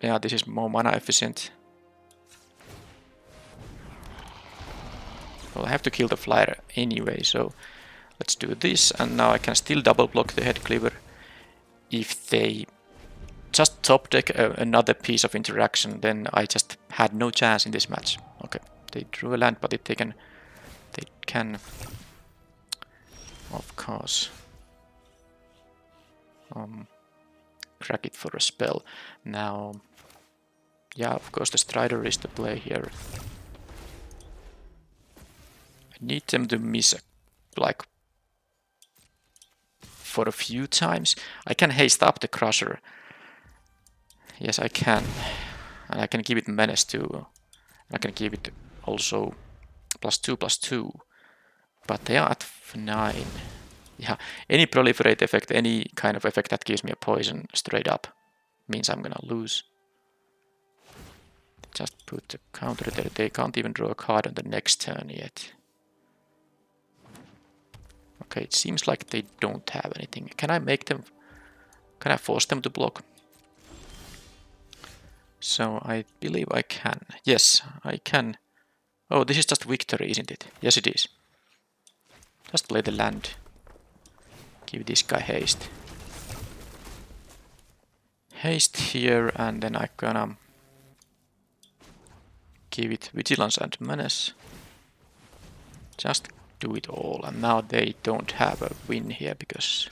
Yeah, this is more mana efficient. Well, I have to kill the flyer anyway, so let's do this. And now I can still double block the head cleaver. If they just top deck another piece of interaction, then I just had no chance in this match. Okay, they drew a land, but they can, of course, crack it for a spell. Now, yeah, of course the Strider is the play here. I need them to miss like for a few times. I can haste up the Crusher. Yes, I can. And I can give it Menace too. I can give it also +2/+2. But they are at 9. Yeah, any proliferate effect, any kind of effect that gives me a poison straight up means I'm gonna lose. Just put the counter there. They can't even draw a card on the next turn yet. Okay, it seems like they don't have anything. Can I make them... Can I force them to block? So I believe I can. Yes, I can. Oh, this is just victory, isn't it? Yes, it is. Just play the land. Give this guy haste. Haste here, and then I'm gonna give it Vigilance and Menace. Just do it all, and now they don't have a win here because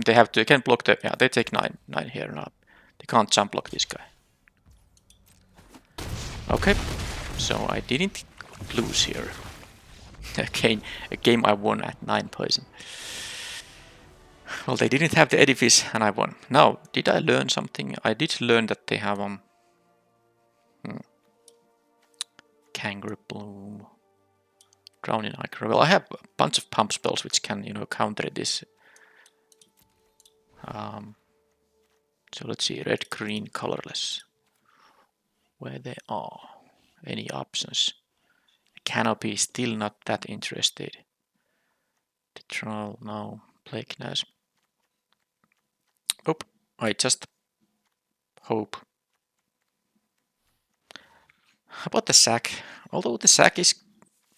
they can block the... Yeah, they take 9 here now. They can't jump block this guy. Okay, so I didn't lose here. A game I won at 9 poison. Well, they didn't have the edifice and I won. Now, did I learn something? I did learn that they have Kangaroo Bloom, Drowning Ichor. Well, I have a bunch of pump spells which can, counter this. So let's see, red, green, colorless. Where they are. Any options? Canopy, still not that interested. The Troll, no. Plague Nurse. Oh, I just hope. How about the sack? Although the sack is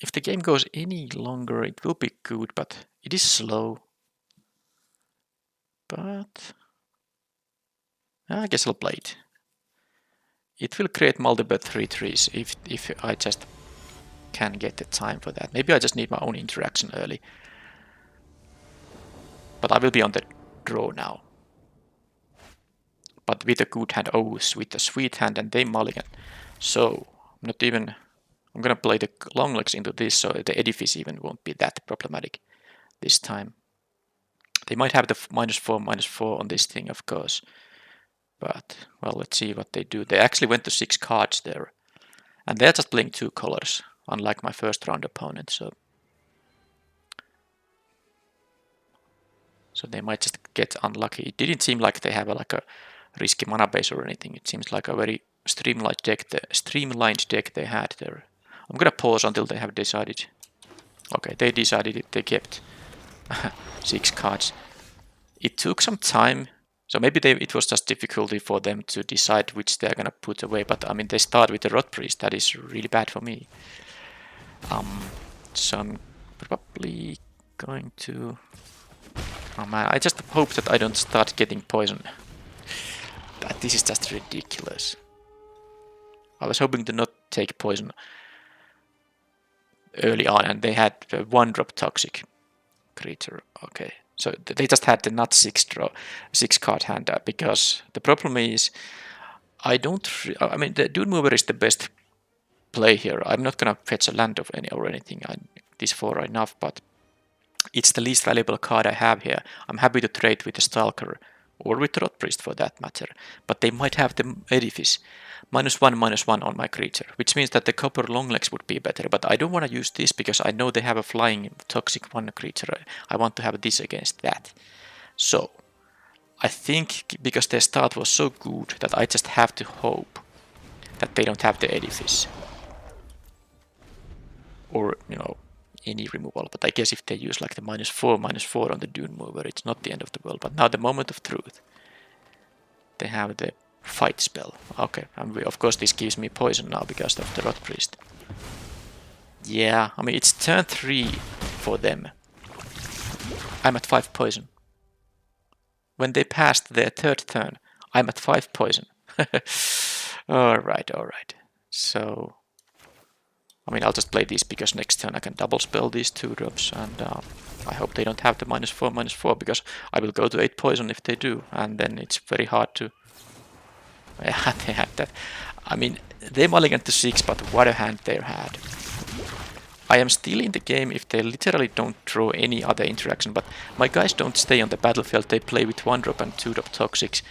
if the game goes any longer, it will be good, but it is slow. But I guess I'll play it. It will create multiple 3-3s if I just can get the time for that. Maybe I just need my own interaction early. But I will be on the draw now. But with a good hand, with a sweet hand, and they mulligan. So I'm gonna play the long legs into this, so the edifice even won't be that problematic this time. They might have the -4/-4 on this thing, of course. But, well, let's see what they do. They actually went to 6 cards there. And they're just playing 2 colors, unlike my first round opponent, so they might just get unlucky. It didn't seem like they have a risky mana base or anything. It seems like a very streamlined deck they had there. I'm gonna pause until they have decided. Okay, they decided it. They kept 6 cards. It took some time, so maybe it was just difficulty for them to decide which they're gonna put away. But I mean, they start with the Rot Priest. That is really bad for me. So I'm probably going to. Oh man, I just hope that I don't start getting poison. This is just ridiculous. I was hoping to not take poison early on, and they had a 1-drop toxic creature. Okay, so they just had the not 6 card hand because the problem is I mean, the Dune Mover is the best play here. I'm not gonna fetch a land of anything. These 4 are enough, but it's the least valuable card I have here. I'm happy to trade with the Stalker or with the Rot Priest for that matter, but they might have the Edifice. -1/-1 on my creature, which means that the Copper Longlegs would be better, but I don't want to use this because I know they have a flying toxic 1 creature. I want to have this against that. So, I think because their start was so good that I just have to hope that they don't have the Edifice. Or, any removal, but I guess if they use like the -4/-4 on the Dune Mover, it's not the end of the world. But now the moment of truth. They have the fight spell. Okay, and of course this gives me poison now because of the Rot Priest. Yeah, I mean it's turn 3 for them. I'm at 5 poison. When they passed their 3rd turn, I'm at 5 poison. Alright. So I mean, I'll just play these because next turn I can double spell these 2 drops, and I hope they don't have the -4/-4 because I will go to 8 poison if they do, and then it's very hard to. Yeah, they had that. I mean, they mulliganed to 6, but what a hand they had. I am still in the game if they literally don't draw any other interaction, but my guys don't stay on the battlefield. They play with 1-drop and 2-drop toxics,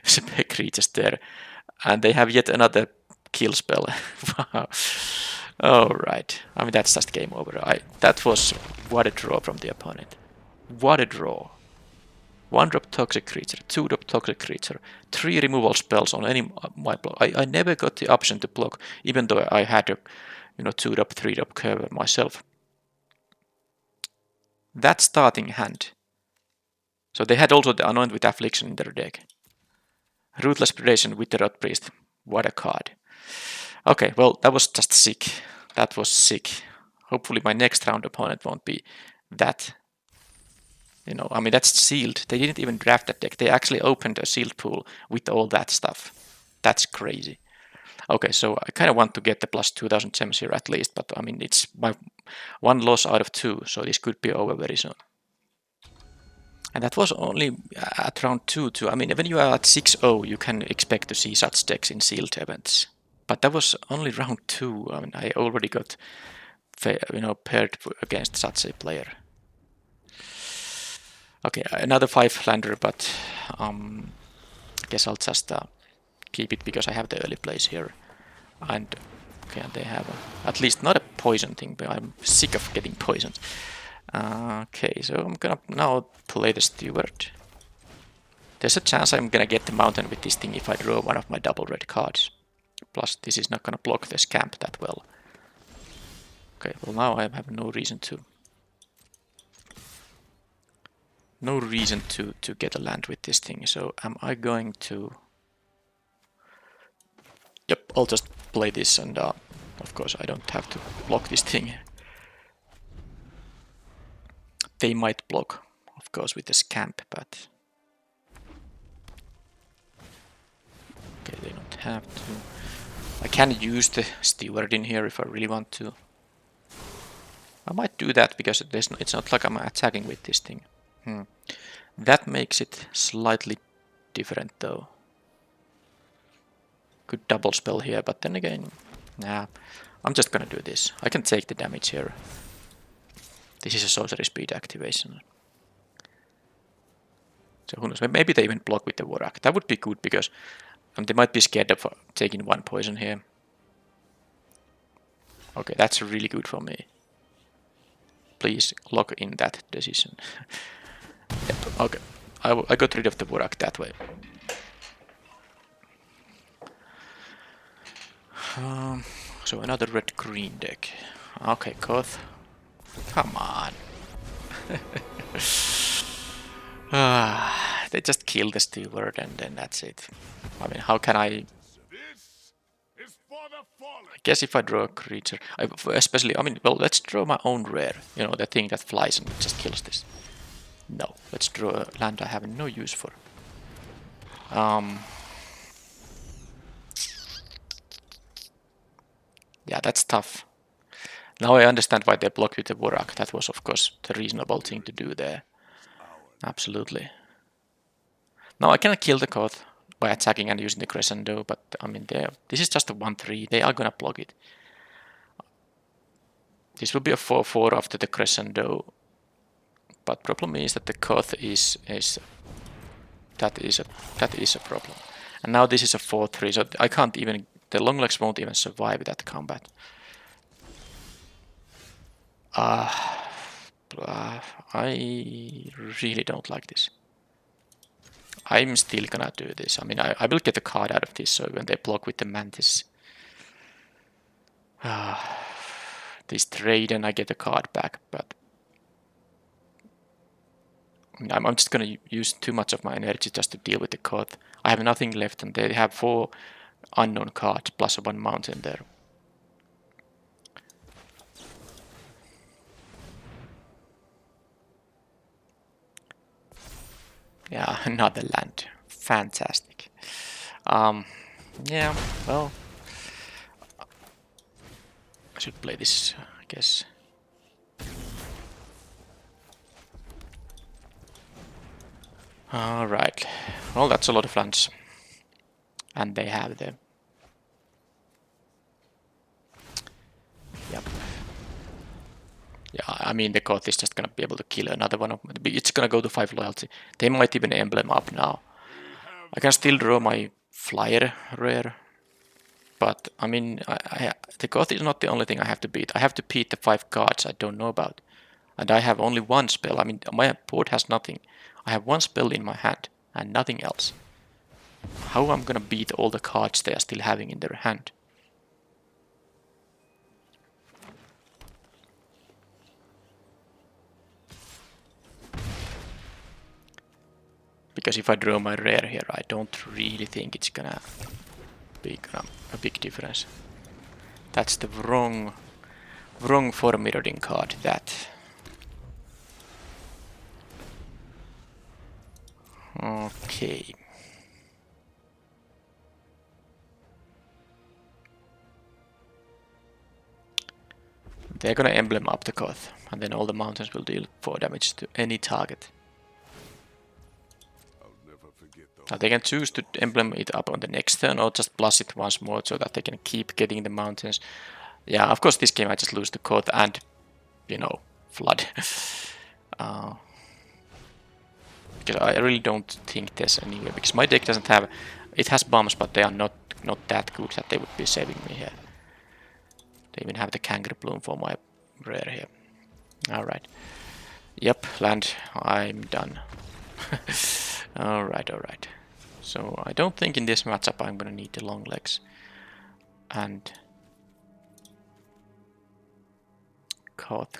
spec creatures there, and they have yet another kill spell. Wow. Alright. I mean, that's just game over. That was what a draw from the opponent. What a draw. 1-drop toxic creature, 2-drop toxic creature, 3 removal spells on any my block. I never got the option to block, even though I had a 2-drop, 3-drop curve myself. That starting hand. So they had also the Anoint with Affliction in their deck. Ruthless Predation with the Rot Priest. What a card. Okay, well, that was just sick. That was sick. Hopefully my next round opponent won't be that. I mean, that's sealed. They didn't even draft that deck. They actually opened a sealed pool with all that stuff. That's crazy. Okay, so I kind of want to get the plus 2,000 gems here at least, but I mean, it's my 1 loss out of 2, so this could be over very soon. And that was only at round 2 too. I mean, when you are at 6-0, you can expect to see such decks in sealed events. But that was only round 2. I mean, I already got paired against such a player. Okay, another 5-lander, but I guess I'll just keep it because I have the early plays here. And okay, they have at least not a poison thing, but I'm sick of getting poisoned. Okay, so I'm gonna now play the Steward. There's a chance I'm gonna get the mountain with this thing if I draw one of my double red cards. Plus, this is not gonna block the Scamp that well. Okay, well now I have no reason to get a land with this thing. So am I going to? Yep, I'll just play this, and of course I don't have to block this thing. They might block, of course, with the scamp, but okay, they don't have to. I can use the steward in here if I really want to. I might do that because it's not like I'm attacking with this thing. That makes it slightly different though. Could double spell here, but then again, nah. I'm just gonna do this. I can take the damage here. This is a sorcery speed activation. So who knows, maybe they even block with the Warlock. That would be good because they might be scared of taking one poison here. Okay, that's really good for me. Please lock in that decision. Yep, okay. I got rid of the Warlock that way. So another red-green deck. Okay, Koth. Come on. They just kill the steward and then that's it. I mean, how can I guess if I draw a creature, especially, I mean, well, let's draw my own rare. You know, the thing that flies and just kills this. No, let's draw a land I have no use for. Yeah, that's tough. Now I understand why they blocked with the Warlock. That was, of course, the reasonable thing to do there. Absolutely. Now I cannot kill the Koth by attacking and using the Crescendo, but I mean, this is just a 1-3. They are gonna block it. This will be a 4-4 after the Crescendo, but problem is that the Koth is a problem. And now this is a 4-3, so I can't even, the long legs won't even survive that combat. I really don't like this. I'm still gonna do this. I mean, I will get a card out of this, so when they block with the Mantis, this trade and I get a card back, but I'm just gonna use too much of my energy just to deal with the Koth. I have nothing left and they have 4 unknown cards plus 1 mountain there. Yeah, another land. Fantastic. Yeah, well, I should play this, I guess. Alright, well, that's a lot of lands. And they have the... Yep. Yeah, I mean, the Koth is just gonna be able to kill another one of... It's gonna go to 5 loyalty. They might even emblem up now. I can still draw my flyer rare. But, I mean, the Koth is not the only thing I have to beat. I have to beat the 5 cards I don't know about. And I have only 1 spell. I mean, my board has nothing. I have 1 spell in my hand and nothing else. How am I gonna beat all the cards they are still having in their hand? Because if I draw my rare here, I don't really think it's gonna be a big difference. That's the wrong for mirroring card, that. Okay. They're gonna emblem up the Koth, and then all the mountains will deal 4 damage to any target. Now they can choose to emblem it up on the next turn or just plus it once more so that they can keep getting the mountains. Yeah, of course this game I just lose the Koth and, you know, flood. Because I really don't think there's any way, because my deck doesn't have... It has bombs, but they are not that good that they would be saving me here. They even have the Kangaroo Bloom for my rare here. Alright. Yep, land. I'm done. Alright. So I don't think in this matchup I'm gonna need the long legs. And... Koth.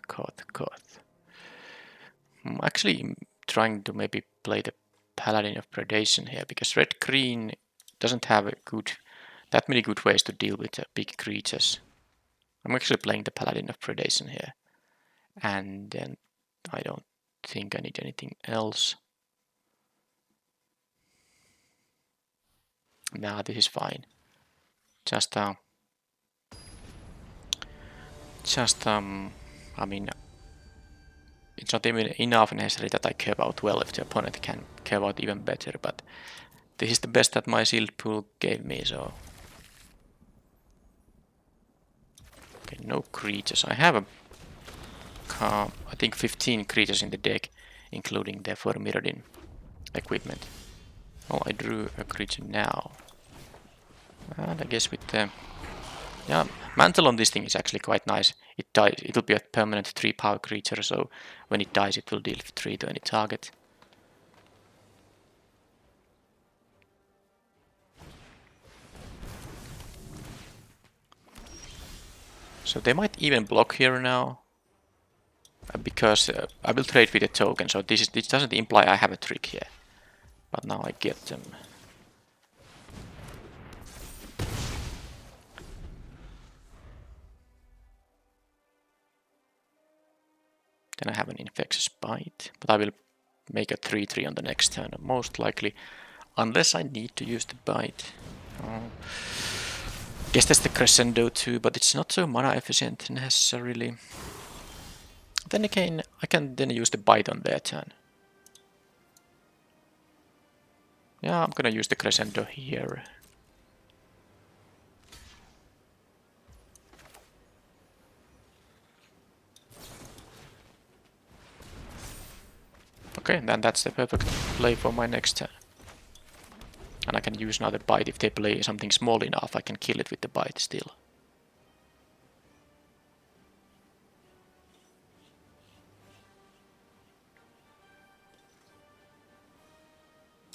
I'm actually trying to maybe play the Paladin of Predation here, because red-green doesn't have that many good ways to deal with big creatures. I'm actually playing the Paladin of Predation here. And then I don't think I need anything else. Nah, this is fine. Just I mean, it's not even enough necessarily that I care about well if the opponent can care about even better, but this is the best that my shield pool gave me, so... Okay, no creatures. I have I think 15 creatures in the deck, including the 4 Mirrodin equipment. Oh, I drew a creature now. And I guess with the... Yeah, Mantle on this thing is actually quite nice. It dies. It'll be a permanent 3 power creature, so when it dies it will deal 3 to any target. So they might even block here now. Because I will trade with a token, so this doesn't imply I have a trick here. But now I get them. Then I have an Infectious Bite, but I will make a 3/3 on the next turn, most likely, unless I need to use the Bite. Guess that's the Crescendo too, but it's not so mana efficient necessarily. Then again, I can then use the Bite on their turn. Yeah, I'm gonna use the Crescendo here. Okay, then that's the perfect play for my next turn. And I can use another Bite if they play something small enough, I can kill it with the Bite still.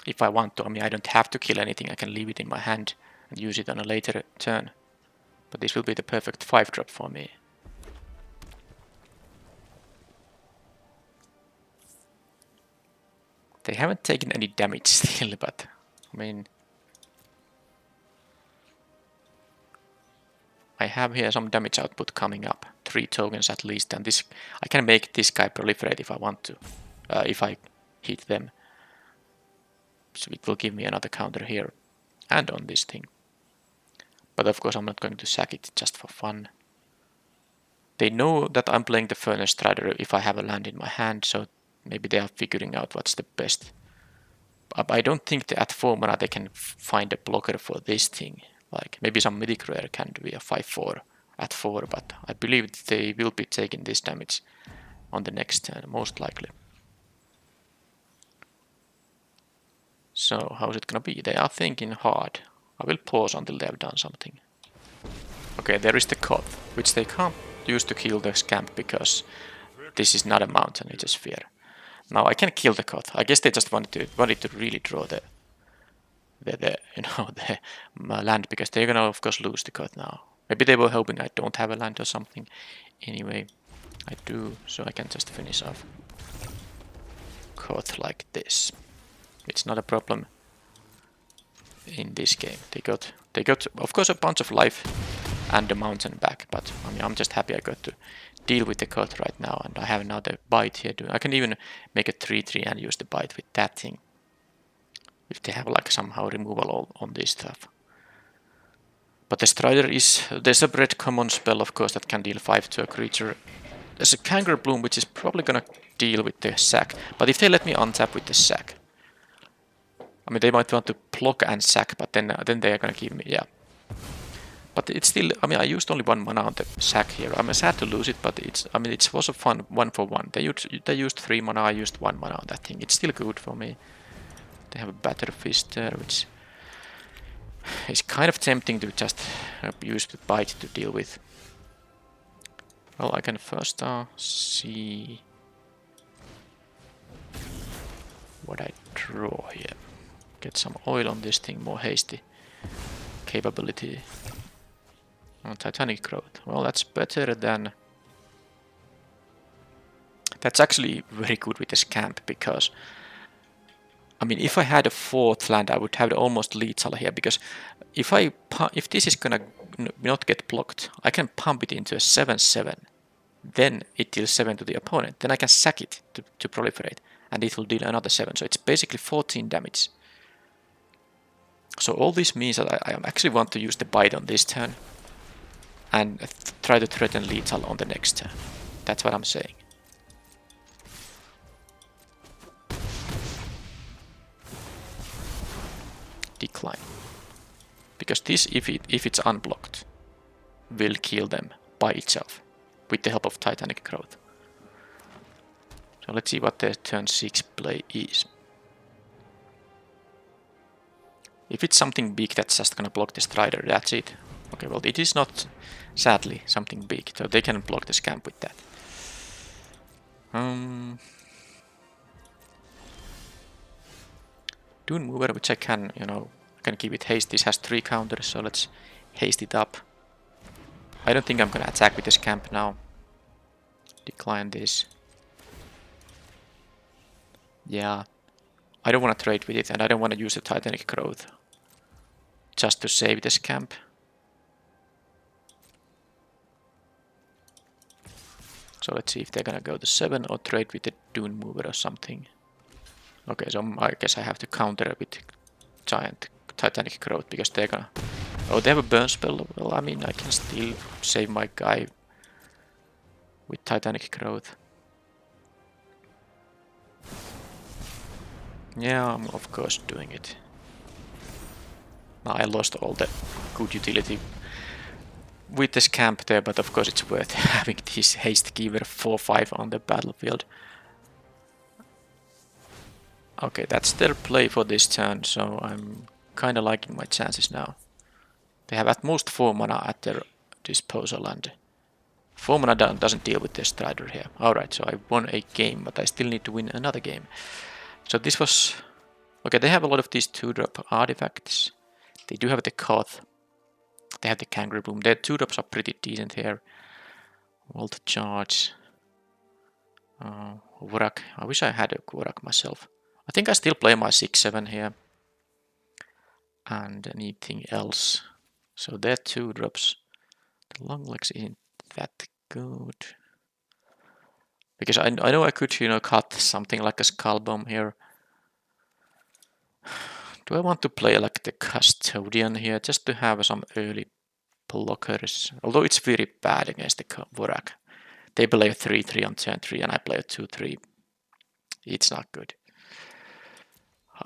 If I want to, I mean, I don't have to kill anything, I can leave it in my hand and use it on a later turn. But this will be the perfect 5-drop for me. They haven't taken any damage still, but I mean... I have here some damage output coming up, 3 tokens at least, and this I can make this guy proliferate if I want to, if I hit them. So it will give me another counter here, and on this thing. But of course I'm not going to sack it just for fun. They know that I'm playing the Furnace Strider if I have a land in my hand, so maybe they are figuring out what's the best. I don't think that at 4 mana they can find a blocker for this thing. Like maybe some Mythic Rare can be a 5/4 at 4, but I believe they will be taking this damage on the next turn, most likely. So how's it gonna be? They are thinking hard. I will pause until they have done something. Okay, there is the Koth, which they can't use to kill the Scamp because this is not a mountain, it's a sphere. Now I can kill the Koth. I guess they just wanted to really draw the land, because they're gonna of course lose the Koth now. Maybe they were hoping I don't have a land or something. Anyway, I do, so I can just finish off Koth like this. It's not a problem in this game. They got of course a bunch of life and the mountain back, but I mean, I'm just happy I got to deal with the Koth right now, and I have now the Bite here. I can even make a 3/3 and use the Bite with that thing. If they have like somehow removal on this stuff. But the Strider there's a red common spell of course that can deal 5 to a creature. There's a Kangaroo Bloom which is probably gonna deal with the sack, but if they let me untap with the sack, I mean they might want to block and sack, but then they are gonna give me, yeah. But it's still, I mean I used only 1 mana on the sack here. I'm sad to lose it, but it was a fun 1-for-1. They used 3 mana, I used 1 mana on that thing. It's still good for me. They have a Batter Fist there, which is kind of tempting to just use the Bite to deal with. Well, I can first see what I draw here. Get some oil on this thing, more hasty capability. Oh, Titanic Growth. Well, that's better than... That's actually very good with the Scamp, because I mean, if I had a 4th land, I would have the almost lethal here, because if this is gonna not get blocked, I can pump it into a 7/7. Then it deals 7 to the opponent. Then I can sack it to proliferate, and it will deal another 7. So it's basically 14 damage. So all this means that I actually want to use the bite on this turn and try to threaten lethal on the next turn. That's what I'm saying. Decline. Because this, if it's unblocked, will kill them by itself with the help of Titanic Growth. So let's see what their turn 6 play is. If it's something big that's just gonna block the Strider, that's it. Okay, well it is not, sadly, something big, so they can block the Scamp with that. Dune Mover, which I can, I can give it haste. This has 3 counters, so let's haste it up. I don't think I'm gonna attack with the Scamp now. Decline this. Yeah, I don't want to trade with it, and I don't want to use the Titanic Growth just to save the Scamp. So let's see if they're gonna go to 7 or trade with the Dune Mover or something. Okay, so I guess I have to counter with giant Titanic Growth because they're gonna... Oh, they have a burn spell. Well, I mean, I can still save my guy with Titanic Growth. Yeah, I'm of course doing it. Now I lost all the good utility with the Scamp there, but of course it's worth having this haste giver 4/5 on the battlefield. Okay, that's their play for this turn, so I'm kinda liking my chances now. They have at most 4 mana at their disposal, and 4 mana doesn't deal with the Strider here. Alright, so I won a game, but I still need to win another game. So this was... Okay, they have a lot of these 2-drop artifacts. They do have the Koth. They have the Kangaroo Bloom. Their 2-drops are pretty decent here. Volt Charge. Vorak. I wish I had a Vorak myself. I think I still play my 6/7 here. And anything else. So their 2-drops. The Long Legs isn't that good. Because I know I could, cut something like a Skull Bomb here. Do I want to play like the Custodian here, just to have some early blockers? Although it's very bad against the Vorak. They play a 3/3 on turn 3 and I play a 2/3. It's not good.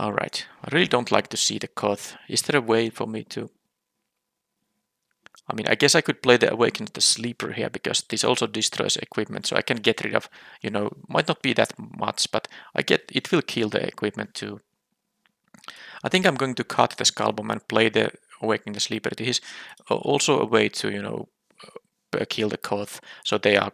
Alright, I really don't like to see the Koth. Is there a way for me to... I mean, I guess I could play the Awaken the Sleeper here, because this also destroys equipment, so I can get rid of, might not be that much, but it will kill the equipment too. I think I'm going to cut the Skull Bomb and play the Awakening the Sleeper. This is also a way to, kill the Koth, so they are,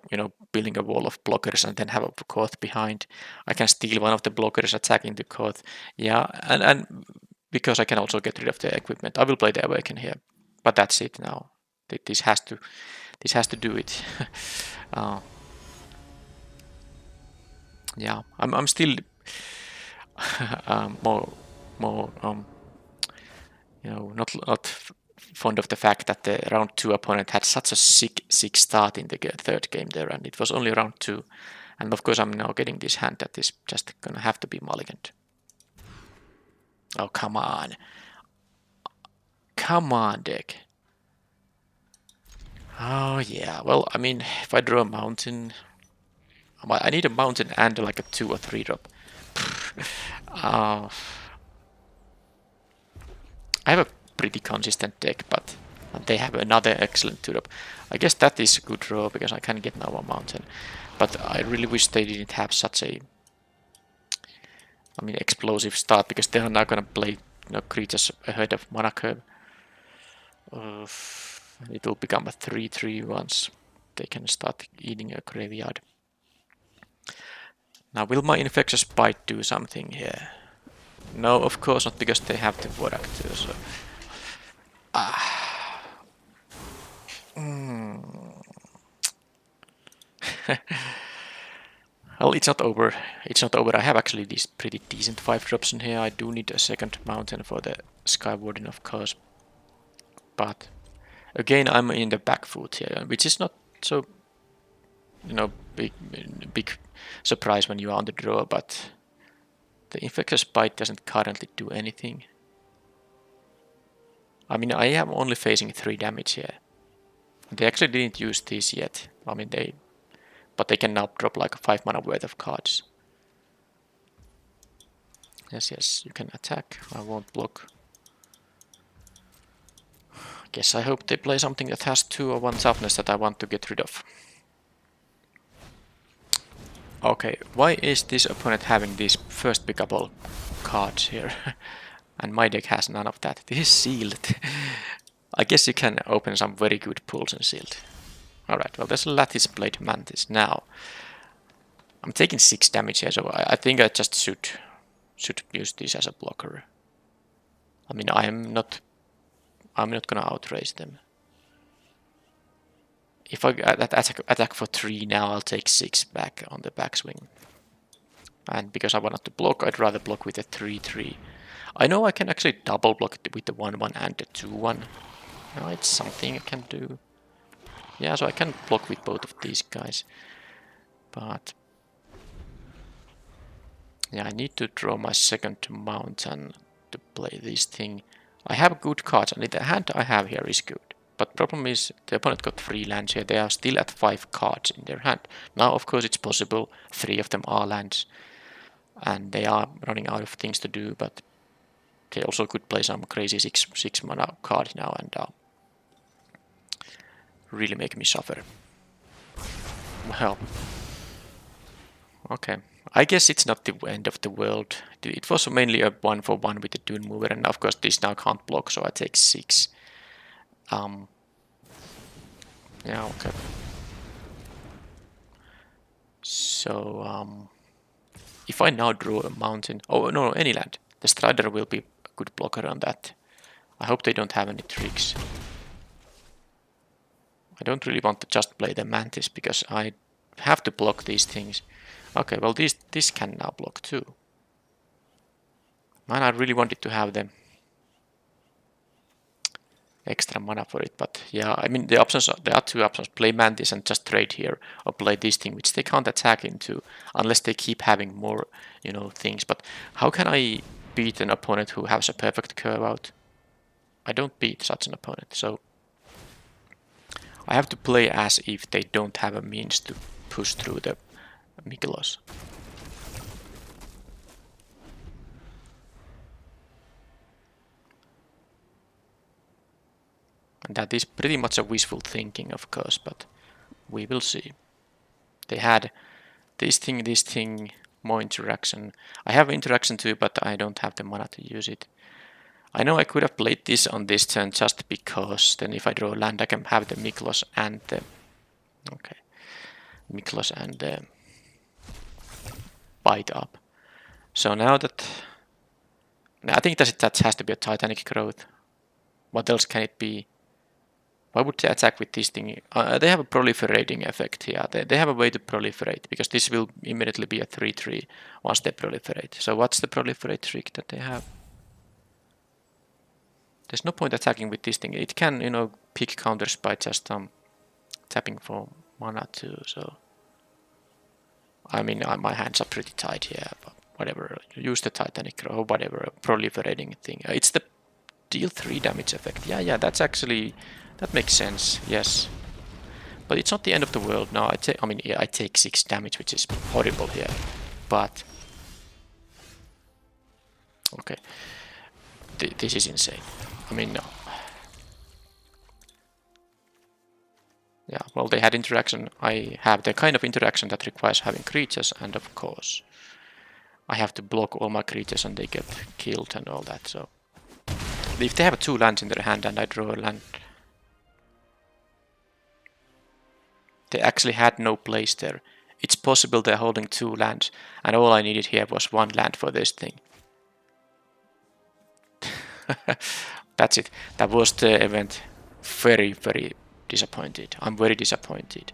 building a wall of blockers and then have a Koth behind. I can steal one of the blockers attacking the Koth. Yeah, and because I can also get rid of the equipment, I will play the Awaken here. But that's it now. This has to do it. Yeah, I'm still more not fond of the fact that the round 2 opponent had such a sick start in the 3rd game there, and it was only round 2. And of course I'm now getting this hand that is just gonna have to be mulliganed. Oh, come on. Come on, deck. Oh yeah, well, I mean, if I draw a mountain... I need a mountain and like a 2 or 3 drop. I have a pretty consistent deck, but they have another excellent 2-drop. I guess that is a good draw, because I can get now a mountain. But I really wish they didn't have such a... explosive start, because they are now gonna play creatures ahead of mana curve. It will become a 3/3 once they can start eating a graveyard. Now, will my Infectious Bite do something here? No, of course not, because they have the Vorak too, so... Well, it's not over. It's not over. I have actually these pretty decent 5-drops in here. I do need a second mountain for the Sky Warden, of course. But Again, I'm in the back foot here, which is not so, big surprise when you are on the draw, but the Infectious Bite doesn't currently do anything. I mean, I am only facing 3 damage here. They actually didn't use these yet. I mean, but they can now drop like 5 mana worth of cards. Yes, you can attack. I won't block. Guess I hope they play something that has 2 or 1 toughness that I want to get rid of. Okay, why is this opponent having these first pickable cards here? And my deck has none of that. This is sealed. I guess you can open some very good pools in sealed. Alright, well there's a Lattice Blade Mantis now. I'm taking 6 damage here, so I think I just should use this as a blocker. I mean, I'm not gonna outrace them. If I attack for 3 now, I'll take 6 back on the backswing. And because I wanted to block, I'd rather block with a 3/3. I know I can actually double block it with the 1/1 and the 2/1. No, it's something I can do. Yeah, so I can block with both of these guys. But yeah, I need to draw my second mountain to play this thing. I have good cards, and the hand I have here is good. But problem is, the opponent got 3 lands here. They are still at 5 cards in their hand. Now, of course, it's possible 3 of them are lands. And they are running out of things to do, but they also could play some crazy 6 mana card now and really make me suffer. Well, okay. I guess it's not the end of the world. It was mainly a 1-for-1 with the Dune Mover, and of course this now can't block, so I take 6. Yeah, okay. So, if I now draw a mountain... Oh, no, any land. The Strider will be a good blocker on that. I hope they don't have any tricks. I don't really want to just play the Mantis, because I have to block these things. Okay, well this can now block too. Man, I really wanted to have the extra mana for it, but yeah, I mean there are 2 options: play Mantis and just trade here, or play this thing, which they can't attack into unless they keep having more, things. But how can I beat an opponent who has a perfect curve out? I don't beat such an opponent, so I have to play as if they don't have a means to push through the Miklos. And that is pretty much a wishful thinking, of course, but we will see. They had this thing, more interaction. I have interaction too, but I don't have the mana to use it. I know I could have played this on this turn just because then if I draw land I can have the Miklos and the... Okay. Miklos and the Bite up. So now that... I think that has to be a Titanic Growth. What else can it be? Why would they attack with this thing? They have a proliferating effect here. They have a way to proliferate, because this will immediately be a 3/3 once they proliferate. So what's the proliferate trick that they have? There's no point attacking with this thing. It can, pick counters by just tapping for mana too. So I mean, my hands are pretty tight here, but whatever. Use the Titanic or whatever, proliferating thing. It's the deal 3 damage effect. Yeah, that makes sense. Yes, but it's not the end of the world. No, I take 6 damage, which is horrible here, but okay, this is insane. I mean, no. Yeah, well, they had interaction. I have the kind of interaction that requires having creatures, and of course, I have to block all my creatures and they get killed and all that. So, if they have 2 lands in their hand and I draw a land, they actually had no place there. It's possible they're holding 2 lands, and all I needed here was 1 land for this thing. That's it. That was the event. Very, very disappointed. I'm very disappointed.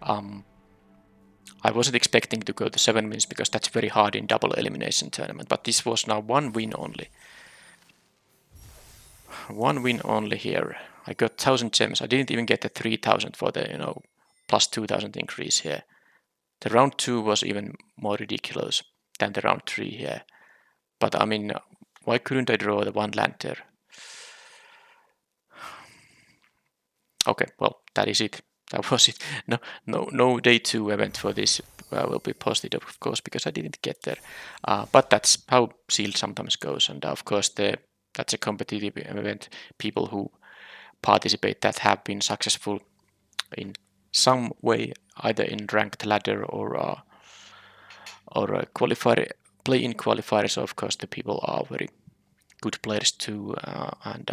I wasn't expecting to go to 7 wins because that's very hard in double elimination tournament, but this was now 1 win only. one win only here. I got 1000 gems. I didn't even get the 3000 for the, plus 2000 increase here. The round 2 was even more ridiculous than the round 3 here. But I mean, why couldn't I draw the one land there? Okay, well, that is it. That was it. No day 2 event for this will be posted, of course, because I didn't get there. But that's how Sealed sometimes goes. And of course, that's a competitive event. People who participate that have been successful in some way, either in ranked ladder or a qualifier, play-in qualifiers. So of course, the people are very good players too, and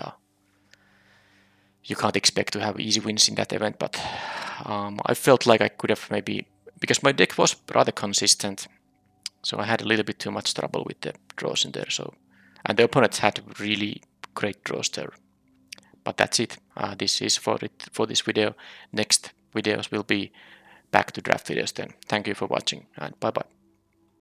you can't expect to have easy wins in that event. But I felt like I could have maybe, because my deck was rather consistent, so I had a little bit too much trouble with the draws in there. So, and the opponents had really great draws there. But that's it. This is for this video. Next videos will be back to draft videos then. Thank you for watching and bye bye.